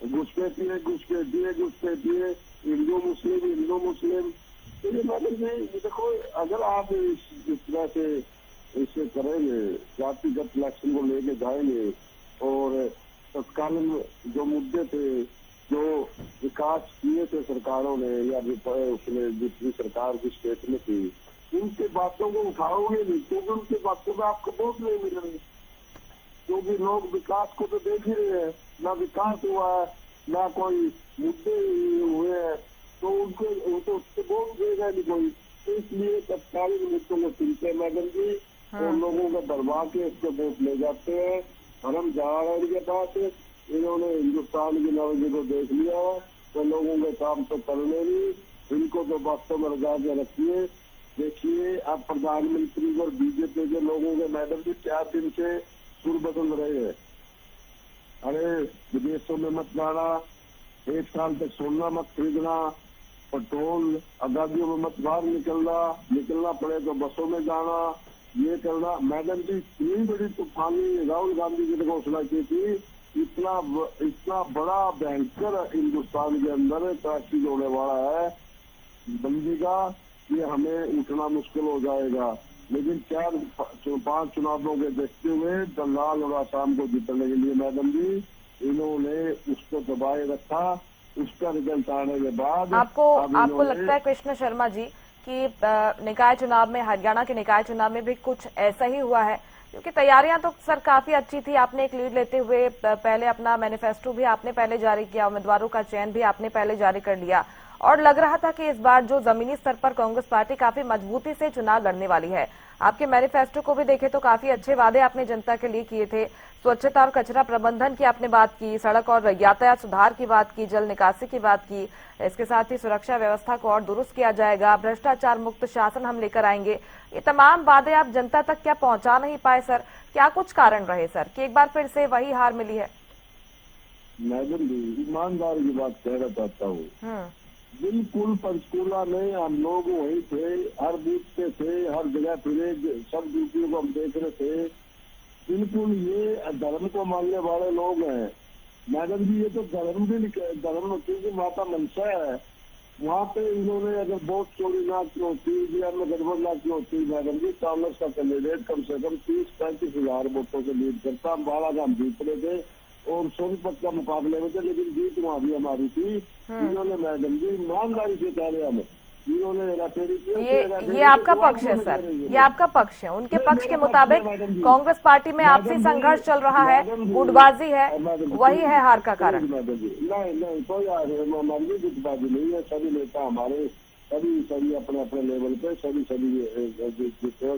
घुसपैठ दिए, हिंदू मुस्लिम। तो ये मैडम जी देखो, अगर आप इस तरह से इसे करेंगे, जातिगत इलेक्शन को लेके जाएंगे, और तत्कालीन जो मुद्दे थे, जो विकास किए थे सरकारों ने या उसने जितनी सरकार की स्टेट में थी, उनकी बातों को उठाओगे नहीं, क्योंकि उनकी बातों में आपको वोट नहीं मिलेंगे। क्योंकि लोग विकास को तो देख ही रहे हैं, ना विकास हुआ है, ना कोई मुद्दे हुए हैं, तो उनको उससे वोट देगा नहीं कोई। तो इसलिए तत्कालीन मुद्दों को चुनते हैं मैडम जी, और लोगों को दरबा के उसको वोट ले जाते हैं। और हम जा रहे हैं इनके पास, इन्होंने हिंदुस्तान की नवजी को देख लिया है, तो लोगों के काम तो करने नहीं, इनको तो वास्तव में लगा के रखिए। देखिए अब प्रधानमंत्री और बीजेपी के लोगों के मैडम जी 4 दिन से सुर बदल रहे हैं। अरे विदेशों में मत जाना, 1 साल तक सोना मत खरीदना, पेट्रोल आजादियों में मत बाहर निकलना पड़े तो बसों में जाना, ये करना। मैडम जी इतनी बड़ी तूफानी राहुल गांधी जी ने घोषणा की थी, इतना बड़ा भयंकर हिंदुस्तान के अंदर तरक्की जोड़ने वाला है बंदी का, कि हमें उठना मुश्किल हो जाएगा। लेकिन 4-5 चुनावों के देखते हुए बंगाल और आसाम को जीतने के लिए मैडम जी इन्होंने उसको दबाए रखा। उसका रिजल्ट आने के बाद आपको लगता है कृष्ण शर्मा जी कि निकाय चुनाव में, हरियाणा के निकाय चुनाव में भी कुछ ऐसा ही हुआ है? क्योंकि तैयारियां तो सर काफी अच्छी थी, आपने एक लीड लेते हुए पहले अपना मैनिफेस्टो भी आपने पहले जारी किया, उम्मीदवारों का चयन भी आपने पहले जारी कर लिया, और लग रहा था कि इस बार जो जमीनी स्तर पर कांग्रेस पार्टी काफी मजबूती से चुनाव लड़ने वाली है। आपके मैनिफेस्टो को भी देखें तो काफी अच्छे वादे आपने जनता के लिए किए थे। स्वच्छता और कचरा प्रबंधन की आपने बात की, सड़क और यातायात सुधार की बात की, जल निकासी की बात की, इसके साथ ही सुरक्षा व्यवस्था को और दुरुस्त किया जाएगा, भ्रष्टाचार मुक्त शासन हम लेकर आएंगे। ये तमाम वादे आप जनता तक क्या पहुंचा नहीं पाए सर? क्या कुछ कारण रहे सर कि एक बार फिर से वही हार मिली है? मैडम जी ईमानदारी की बात कहना चाहता हूँ, बिल्कुल पंचकूला में हम लोग वही थे, हर बूथ पे थे, हर जगह फिरे, सब ड्यूटियों को हम देख रहे थे। बिल्कुल ये धर्म को मानने वाले लोग हैं मैडम जी। ये तो धर्म क्योंकि माता मनसा है, वहाँ पे इन्होंने अगर वोट चोरी ना की होती या गड़बड़ ना की होती मैडम जी, कांग्रेस का कैंडिडेट कम से कम 30-35 हजार वोटों से लीड करता। हम 12 का हम जीत रहे थे और सोनीपत का मुकाबले में थे, लेकिन जीत वहाँ भी हमारी थी। इन्होंने मैडम जी ईमानदारी से कह रहे हमें, ये आपका पक्ष है सर, ये आपका पक्ष है। उनके पक्ष के मुताबिक कांग्रेस पार्टी में आपसी संघर्ष चल रहा है, गुटबाजी है, वही है हार का कारण। नहीं कोई हमारी गुटबाजी नहीं है। सभी नेता हमारे सभी अपने अपने लेवल पे सभी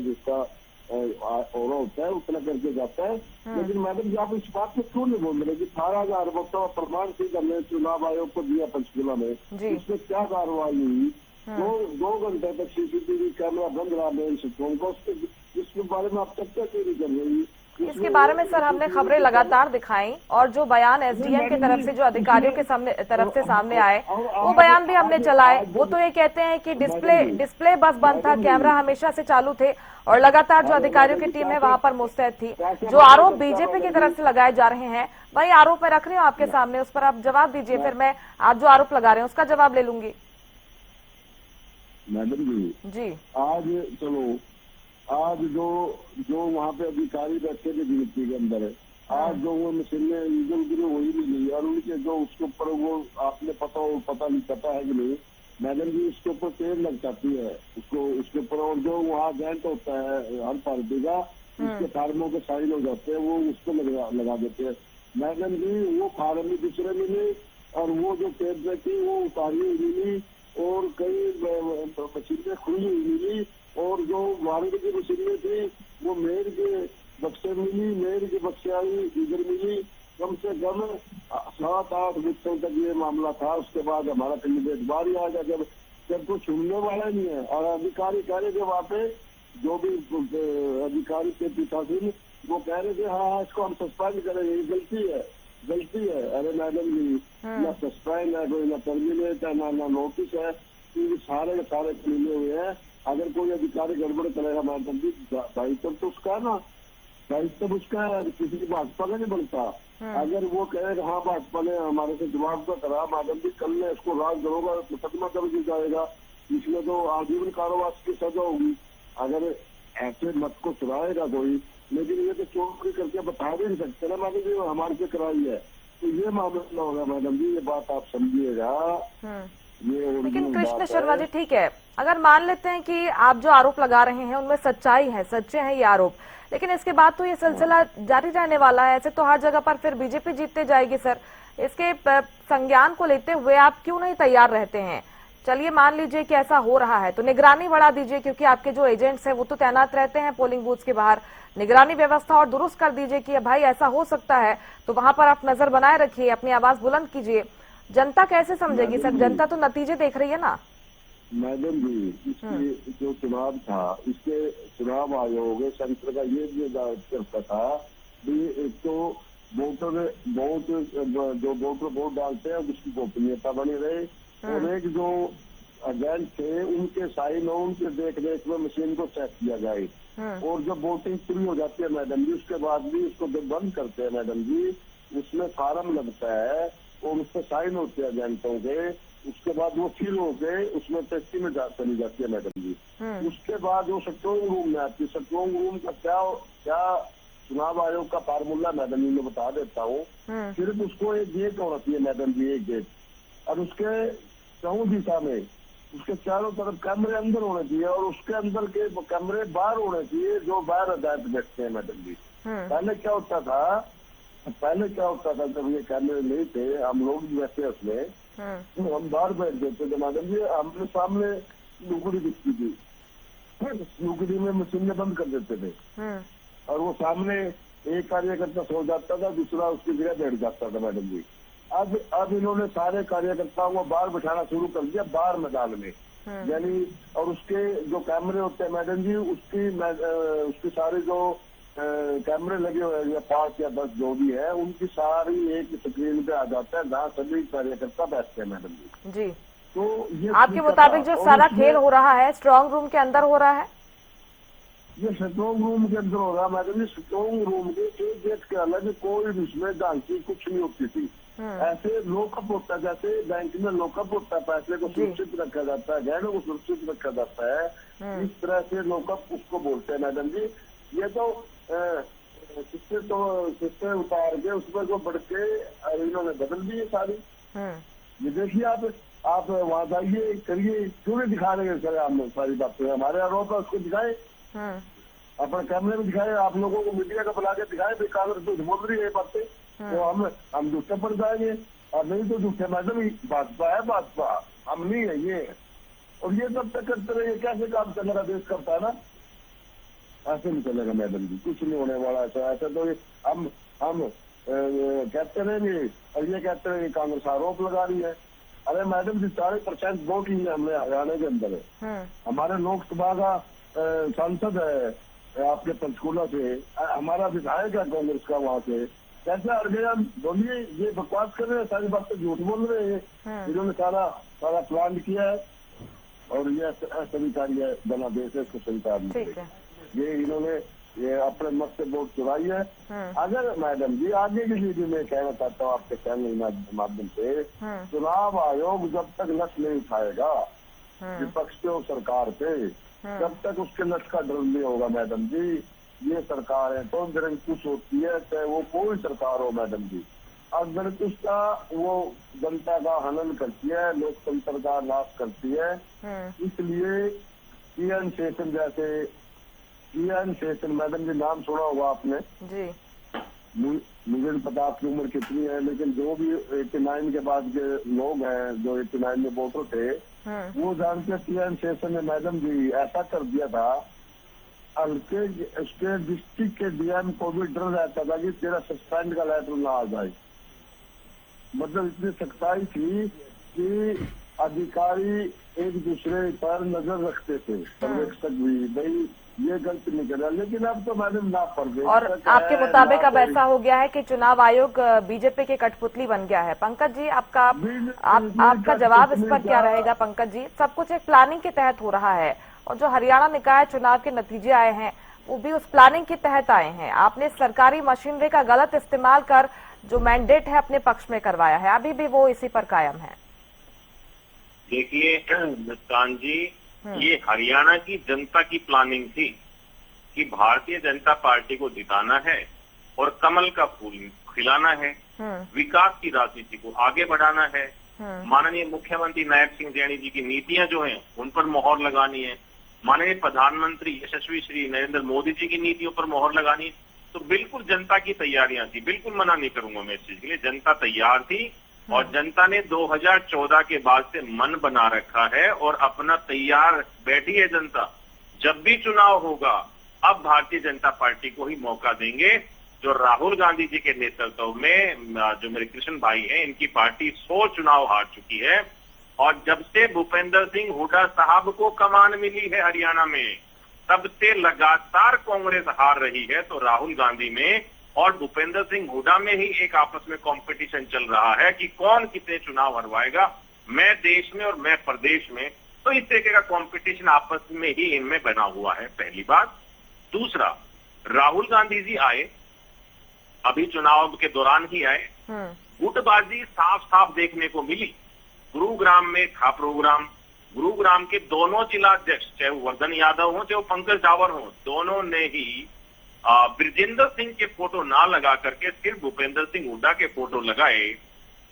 जिसका और होता है उतना करके जाता है। लेकिन मैडम जी आप इस बात को क्यों नहीं बोल रहे कि 18,000 वोटों का प्रमाण सिद्ध हमने चुनाव आयोग को दिया पंचकूला में, इसमें क्या कार्रवाई हुई? 2 घंटे तक सीसीटीवी कैमरा बंद रहा मेन सिस्टम को, इसके बारे में आप चर्चा क्यों नहीं कर रही? इसके बारे में सर हमने खबरें लगातार दिखाई, और जो बयान एसडीएम की तरफ से, जो अधिकारियों के तरफ से सामने आए, वो बयान भी हमने चलाए। वो तो ये कहते हैं कि डिस्प्ले बस बंद था, कैमरा हमेशा से चालू थे, और लगातार जो अधिकारियों की टीम है वहां पर मुस्तैद थी। जो आरोप बीजेपी की तरफ से लगाए जा रहे हैं, वही आरोप मैं रख रही हूँ आपके सामने, उस पर आप जवाब दीजिए, फिर मैं आप जो आरोप लगा रहे हैं उसका जवाब ले लूंगी। मैडम जी आज चलो, आज जो वहाँ पे अधिकारी बैठे थे गिनती के अंदर, आज जो वो मशीनें इधर उधर वही मिली और उनके जो उसके ऊपर वो आपने पता नहीं पता है कि नहीं मैडम जी, उसके ऊपर तेल लग जाती है उसको, उसके ऊपर, और जो वहाँ एजेंट होता है हर पार्टी का, उसके फार्मों के साइन हो जाते हैं, वो उसको लगा देते हैं मैडम जी। वो फार्म भी दूसरे मिले और वो जो टेप में थी वो उतारी हुई मिली और कई मशीनें खुली हुई मिली और जो वारंटी की मशीनें थी वो मेयर के बक्से मिली, मेयर के बक्से आई इधर मिली। कम से कम 7-8 बच्चों तक ये मामला था। उसके बाद हमारा कैंडिडेट बाहर ही आ गया जब कुछ सुनने वाला नहीं है। और अधिकारी कह रहे थे वहाँ पे, जो भी अधिकारी थे पीठासीन, वो कह रहे थे हाँ इसको हम सस्पेंड करेंगे, ये गलती है। अरे मैडम जी, ना सस्पेंड है कोई, ना टर्मिनेट है, ना नोटिस है, ये सारे के सारे मिले हुए हैं। अगर कोई अधिकारी गड़बड़ करेगा मैडम जी, दायित्व तो उसका है ना, दायित्व उसका है, किसी की भाजपा का नहीं बनता। अगर वो कहेगा हाँ भाजपा ने हमारे से जवाब तो करा मैडम जी, कल ने इसको राज दरोगा मुकदमा दर्ज हो जाएगा, इसमें तो आजीवन कारावास की सजा होगी। अगर ऐसे मत को चुराएगा कोई, लेकिन ये तो चोरी करके बता भी नहीं सकते ना मैडम जी हमारे से कराई है, तो ये मामला होगा मैडम जी, ये बात आप समझिएगा। लेकिन कृष्ण शर्मा जी ठीक है, अगर मान लेते हैं कि आप जो आरोप लगा रहे हैं उनमें सच्चाई है, सच्चे हैं ये आरोप, लेकिन इसके बाद तो ये सिलसिला जारी रहने वाला है। ऐसे तो हर जगह पर फिर बीजेपी जीतते जाएगी सर। इसके संज्ञान को लेते हुए आप क्यों नहीं तैयार रहते हैं? चलिए मान लीजिए कि ऐसा हो रहा है तो निगरानी बढ़ा दीजिए, क्योंकि आपके जो एजेंट्स हैं वो तो तैनात रहते हैं पोलिंग बूथ के बाहर। निगरानी व्यवस्था और दुरुस्त कर दीजिए कि भाई ऐसा हो सकता है तो वहां पर आप नजर बनाए रखिए, अपनी आवाज बुलंद कीजिए। जनता कैसे समझेगी सर? जनता तो नतीजे देख रही है ना। मैडम जी, इसके जो चुनाव था, इसके चुनाव आयोग सेंटर का ये निर्धारित करता था कि एक तो वोटर वोट डालते हैं उसकी गोपनीयता बनी रहे, और एक जो एजेंट थे उनके साइन हो, उनके देख रेख में मशीन को चेक किया जाए। और जब वोटिंग पूरी हो जाती है मैडम जी, उसके बाद भी उसको जब बंद करते हैं मैडम जी, उसमें फार्म लगता है और उस पर साइन होते हैं एजेंटों के। उसके बाद वो फिल होके उसमें टेस्टी में चली जाती है मैडम जी। उसके बाद वो स्ट्रॉन्ग रूम में आती है। स्ट्रॉन्ग रूम का क्या चुनाव आयोग का फार्मूला मैडम जी मैं बता देता हूँ। सिर्फ उसको एक गेट होती है मैडम जी, एक गेट, और उसके चौं दिशा में उसके चारों तरफ कैमरे अंदर होने चाहिए और उसके अंदर के कैमरे बाहर होने चाहिए, जो बाहर अदालत बैठते हैं मैडम जी। पहले क्या होता था जब ये कैमरे नहीं थे, हम लोग भी बैठे उसमें, तो हम बाहर बैठ जाते थे मैडम जी। हमने सामने लुकड़ी दिखती थी, लुकड़ी में मशीनें बंद कर देते थे और वो सामने एक कार्यकर्ता सो जाता था, दूसरा उसकी जगह बैठ जाता था मैडम जी। अब इन्होंने सारे कार्यकर्ताओं को बाहर बिठाना शुरू कर दिया, बाहर मैदान में, यानी, और उसके जो कैमरे होते हैं मैडम जी, उसकी सारे जो कैमरे लगे हुए हैं 5 या 10 जो भी है, उनकी सारी एक स्क्रीन पे आ जाता है जहाँ सभी कार्यकर्ता बैठते हैं मैडम जी। तो ये आपके मुताबिक जो सारा खेल हो रहा है स्ट्रांग रूम के अंदर हो रहा है? ये स्ट्रांग रूम के अंदर हो रहा है मैडम जी। स्ट्रांग रूम के एक गेट के अलग कोई भी उसमें झांकी कुछ नहीं होती थी। ऐसे लॉकअप होता है, जैसे बैंक में लॉकअप होता है, पैसे को सुरक्षित रखा जाता है, गहनों को सुरक्षित रखा जाता है, इस तरह से लॉकअप उसको बोलते हैं मैडम जी। ये तो किस्से उतार के उसमें जो बढ़ के इन्होंने बदल दी है सारी। ये देखिए आप वहां जाइए, करिए, क्यों नहीं दिखा रहे सर? हम सारी बातें हमारे आरोप है, उसको दिखाए, अपने कैमरे में दिखाए, आप लोगों को मीडिया का बुला के दिखाए भाई कांग्रेस तो बोल रही है बातें, तो हम झूठे पड़ जाएंगे। और नहीं तो झूठे मैडम भाजपा है, भाजपा हम नहीं है ये। और ये सब तक करते रहे, कैसे काम चलेगा? देश करता है ना, ऐसे नहीं चलेगा मैडम जी, कुछ नहीं होने वाला। ऐसा तो हम कहते रहेंगे और ये कहते रहेंगे कांग्रेस आरोप लगा रही है। अरे मैडम जी 40% वोट ही है हमने हरियाणा के अंदर है। हमारे लोकसभा का सांसद है आपके पंचकूला से, हमारा विधायक है कांग्रेस का वहाँ से, कैसे हट गए हम? बोलिए, ये बकवास कर रहे हैं, सारी बातें झूठ बोल रहे हैं। इन्होंने सारा प्लान किया है और ये सभी कार्य बना देश है, इसको स्वीकार ये इन्होंने अपने मत से वोट चुराई है। अगर मैडम जी आगे के लिए भी मैं कहना चाहता हूँ आपके चैनल माध्यम से, चुनाव आयोग जब तक लक्ष्य नहीं उठाएगा विपक्ष पे और सरकार पे, जब तक उसके नट का ड्रिल नहीं होगा मैडम जी, ये सरकार है तो निरंकुश होती है, चाहे वो कोई सरकार हो मैडम जी। और निरंकुश का वो जनता का हनन करती है, लोकतंत्र का नाश करती है। इसलिए टीएन शेषन जैसे, टीएन शेषन मैडम जी नाम सुना होगा आपने जी। मुझे नहीं पता आपकी उम्र कितनी है, लेकिन जो भी 89 के बाद के लोग हैं, जो 89 में वोटर थे, वो जानते हैं टीएन शेषन ने मैडम जी ऐसा कर दिया था, हल्के स्टेट डिस्ट्रिक्ट के डीएम को भी डर रहता था कि तेरा सस्पेंड का लेटर ना आ जाए। मतलब इतनी सख्ताई थी कि अधिकारी एक दूसरे पर नजर रखते थे, पर्यवेक्षक भी, भाई ये गलती नहीं कर रहा। लेकिन अब तो मैडम ना पर और आपके मुताबिक अब ऐसा हो गया है कि चुनाव आयोग बीजेपी के कठपुतली बन गया है। पंकज जी, आपका जवाब इस पर क्या रहेगा? पंकज जी, सब कुछ एक प्लानिंग के तहत हो रहा है और जो हरियाणा निकाय चुनाव के नतीजे आए हैं वो भी उस प्लानिंग के तहत आए हैं। आपने सरकारी मशीनरी का गलत इस्तेमाल कर जो मैंडेट है अपने पक्ष में करवाया है, अभी भी वो इसी पर कायम है। देखिए मुस्कान जी, ये हरियाणा की जनता की प्लानिंग थी कि भारतीय जनता पार्टी को जिताना है और कमल का फूल खिलाना है, विकास की राजनीति को आगे बढ़ाना है, माननीय मुख्यमंत्री नायब सिंह जैनी जी की नीतियां जो हैं उन पर मोहर लगानी है, माननीय प्रधानमंत्री यशस्वी श्री नरेंद्र मोदी जी की नीतियों पर मोहर लगानी है। तो बिल्कुल जनता की तैयारियां थी, बिल्कुल मना नहीं करूंगा मैं इस चीज के लिए। जनता तैयार थी और जनता ने 2014 के बाद से मन बना रखा है और अपना तैयार बैठी है जनता। जब भी चुनाव होगा अब भारतीय जनता पार्टी को ही मौका देंगे। जो राहुल गांधी जी के नेतृत्व में जो मेरे कृष्ण भाई हैं, इनकी पार्टी 100 चुनाव हार चुकी है और जब से भूपेंद्र सिंह हुड्डा साहब को कमान मिली है हरियाणा में, तब से लगातार कांग्रेस हार रही है। तो राहुल गांधी में और भूपेंद्र सिंह हुड्डा में ही एक आपस में कंपटीशन चल रहा है कि कौन कितने चुनाव हरवाएगा, मैं देश में और मैं प्रदेश में। तो इस तरीके का कंपटीशन आपस में ही इनमें बना हुआ है, पहली बात। दूसरा, राहुल गांधी जी आए, अभी चुनाव के दौरान ही आए, गुटबाजी साफ साफ देखने को मिली। गुरुग्राम में था प्रोग्राम, गुरुग्राम के दोनों जिलाध्यक्ष, चाहे वो वर्धन यादव हो चाहे वो पंकज डावर हो, दोनों ने ही ब्रजेंद्र सिंह के फोटो ना लगा करके सिर्फ भूपेंद्र सिंह हुड्डा के फोटो लगाए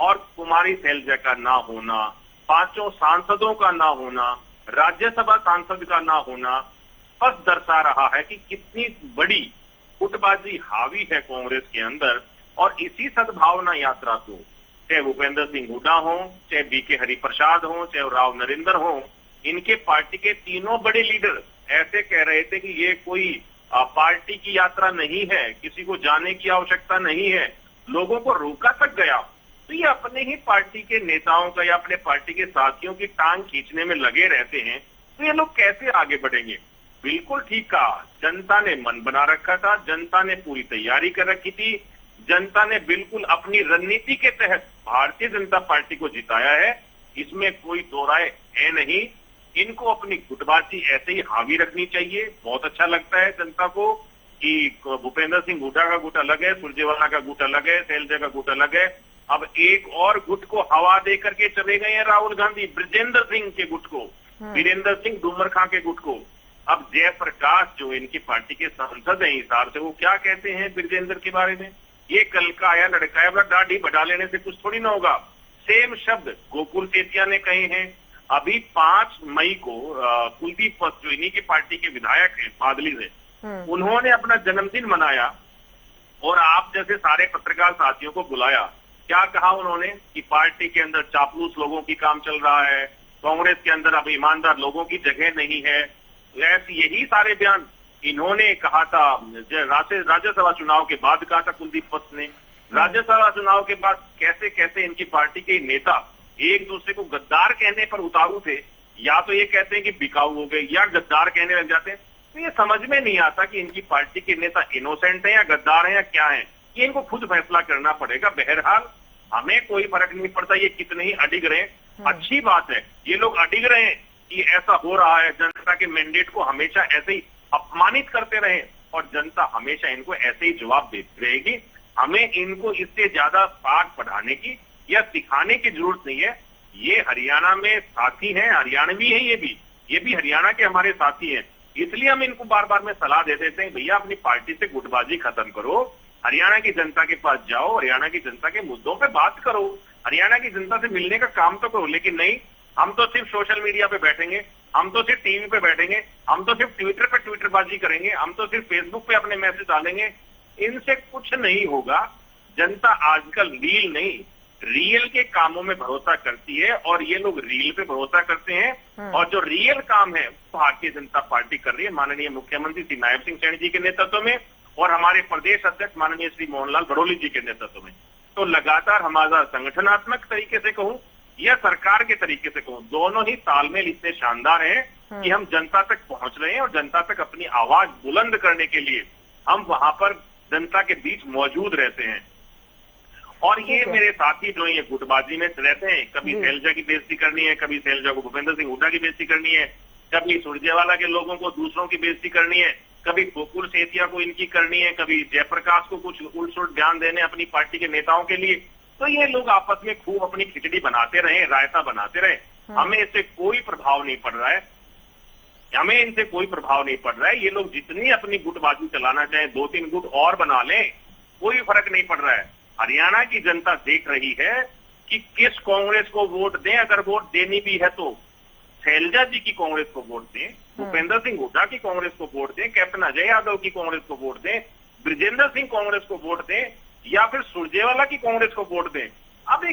और कुमारी शैलजा का ना होना, 5 सांसदों का ना होना, राज्यसभा सांसद का ना होना स्पष्ट दर्शा रहा है कि कितनी बड़ी गुटबाजी हावी है कांग्रेस के अंदर। और इसी सद्भावना यात्रा को चाहे भूपेंद्र सिंह हुड्डा हो, चाहे बीके हरिप्रसाद हो, चाहे राव नरेंद्र हो, इनके पार्टी के तीनों बड़े लीडर ऐसे कह रहे थे कि ये कोई पार्टी की यात्रा नहीं है, किसी को जाने की आवश्यकता नहीं है, लोगों को रोका तक गया। तो ये अपने ही पार्टी के नेताओं का या अपने पार्टी के साथियों की टांग खींचने में लगे रहते हैं, तो ये लोग कैसे आगे बढ़ेंगे? बिल्कुल ठीक कहा, जनता ने मन बना रखा था, जनता ने पूरी तैयारी कर रखी थी, जनता ने बिल्कुल अपनी रणनीति के तहत भारतीय जनता पार्टी को जिताया है, इसमें कोई दो राय है नहीं। इनको अपनी गुटबाजी ऐसे ही हावी रखनी चाहिए। बहुत अच्छा लगता है जनता को कि भूपेंद्र सिंह हुड्डा का गुट अलग है, सुरजेवाला का गुट अलग है, शैलजा का गुट अलग है। अब एक और गुट को हवा दे करके चले गए हैं राहुल गांधी, ब्रजेंद्र सिंह के गुट को, वीरेंद्र सिंह डूमर खां के गुट को। अब जयप्रकाश जो इनकी पार्टी के सांसद हैं हिसार से, वो क्या कहते हैं ब्रजेंद्र के बारे में? ये कल का आया लड़का है, बड़ा दाढ़ी बढ़ा लेने से कुछ थोड़ी ना होगा। सेम शब्द गोकुल सेतिया ने कहे हैं। अभी 5 मई को कुलदीप वत्स जो इन्हीं की पार्टी के विधायक हैं बादली से, उन्होंने अपना जन्मदिन मनाया और आप जैसे सारे पत्रकार साथियों को बुलाया। क्या कहा उन्होंने कि पार्टी के अंदर चापलूस लोगों की काम चल रहा है, कांग्रेस के अंदर अब ईमानदार लोगों की जगह नहीं है। ऐसे यही सारे बयान इन्होंने कहा था राज्यसभा चुनाव के बाद कहा था कुलदीप वत्स ने। राज्यसभा चुनाव के बाद कैसे कैसे इनकी पार्टी के नेता एक दूसरे को गद्दार कहने पर उतारू थे, या तो ये कहते हैं कि बिकाऊ हो गए या गद्दार कहने लग जाते हैं। तो ये समझ में नहीं आता कि इनकी पार्टी के नेता इनोसेंट है या गद्दार है या क्या है, ये इनको खुद फैसला करना पड़ेगा। बहरहाल हमें कोई फर्क नहीं पड़ता ये कितने ही अडिग रहे। अच्छी बात है ये लोग अडिग रहे हैं कि ऐसा हो रहा है, जनता के मैंडेट को हमेशा ऐसे ही अपमानित करते रहे और जनता हमेशा इनको ऐसे ही जवाब देती रहेगी। हमें इनको इससे ज्यादा पाठ पढ़ाने की या सिखाने की जरूरत नहीं है। ये हरियाणा में साथी हैं, हरियाणवी हैं, ये भी हरियाणा के हमारे साथी हैं। इसलिए हम इनको बार बार में सलाह दे देते हैं, भैया अपनी पार्टी से गुटबाजी खत्म करो, हरियाणा की जनता के पास जाओ, हरियाणा की जनता के मुद्दों पे बात करो, हरियाणा की जनता से मिलने का काम तो करो। लेकिन नहीं, हम तो सिर्फ सोशल मीडिया पे बैठेंगे, हम तो सिर्फ टीवी पे बैठेंगे, हम तो सिर्फ ट्विटर पे ट्विटरबाजी करेंगे, हम तो सिर्फ फेसबुक पे अपने मैसेज डालेंगे। इनसे कुछ नहीं होगा। जनता आजकल रील नहीं, रियल के कामों में भरोसा करती है और ये लोग रील पे भरोसा करते हैं। और जो रियल काम है भारतीय जनता पार्टी कर रही है, माननीय मुख्यमंत्री श्री नायब सिंह सैनी जी के नेतृत्व में और हमारे प्रदेश अध्यक्ष माननीय श्री मोहनलाल बड़ोली जी के नेतृत्व में। तो लगातार हमारा संगठनात्मक तरीके से कहूं या सरकार के तरीके से कहूं, दोनों ही तालमेल इतने शानदार हैं कि हम जनता तक पहुंच रहे हैं और जनता तक अपनी आवाज बुलंद करने के लिए हम वहां पर जनता के बीच मौजूद रहते हैं। और ये मेरे साथी जो ये गुटबाजी में रहते हैं, कभी शैलजा की बेइज्जती करनी है, कभी शैलजा को भूपेंद्र सिंह हुड्डा की बेइज्जती करनी है, कभी सुरजेवाला के लोगों को दूसरों की बेइज्जती करनी है, कभी गोकुल सेतिया को इनकी करनी है, कभी जयप्रकाश को कुछ उल्ट-सुल्ट बयान देने अपनी पार्टी के नेताओं के लिए। तो ये लोग आपस में खूब अपनी खिचड़ी बनाते रहे, रायता बनाते रहे। हमें इससे कोई प्रभाव नहीं पड़ रहा है, हमें इनसे कोई प्रभाव नहीं पड़ रहा है। ये लोग जितनी अपनी गुटबाजी चलाना चाहें, 2-3 गुट और बना लें, कोई फर्क नहीं पड़ रहा है। हरियाणा की जनता देख रही है कि किस कांग्रेस को वोट दें। अगर वोट देनी भी है तो शैलजा जी की कांग्रेस को वोट दें, भूपेंद्र सिंह हुड्डा की कांग्रेस को वोट दें, कैप्टन अजय यादव की कांग्रेस को वोट दें, ब्रिजेंद्र सिंह कांग्रेस को वोट दें या फिर सुरजेवाला की कांग्रेस को वोट दें। अब एक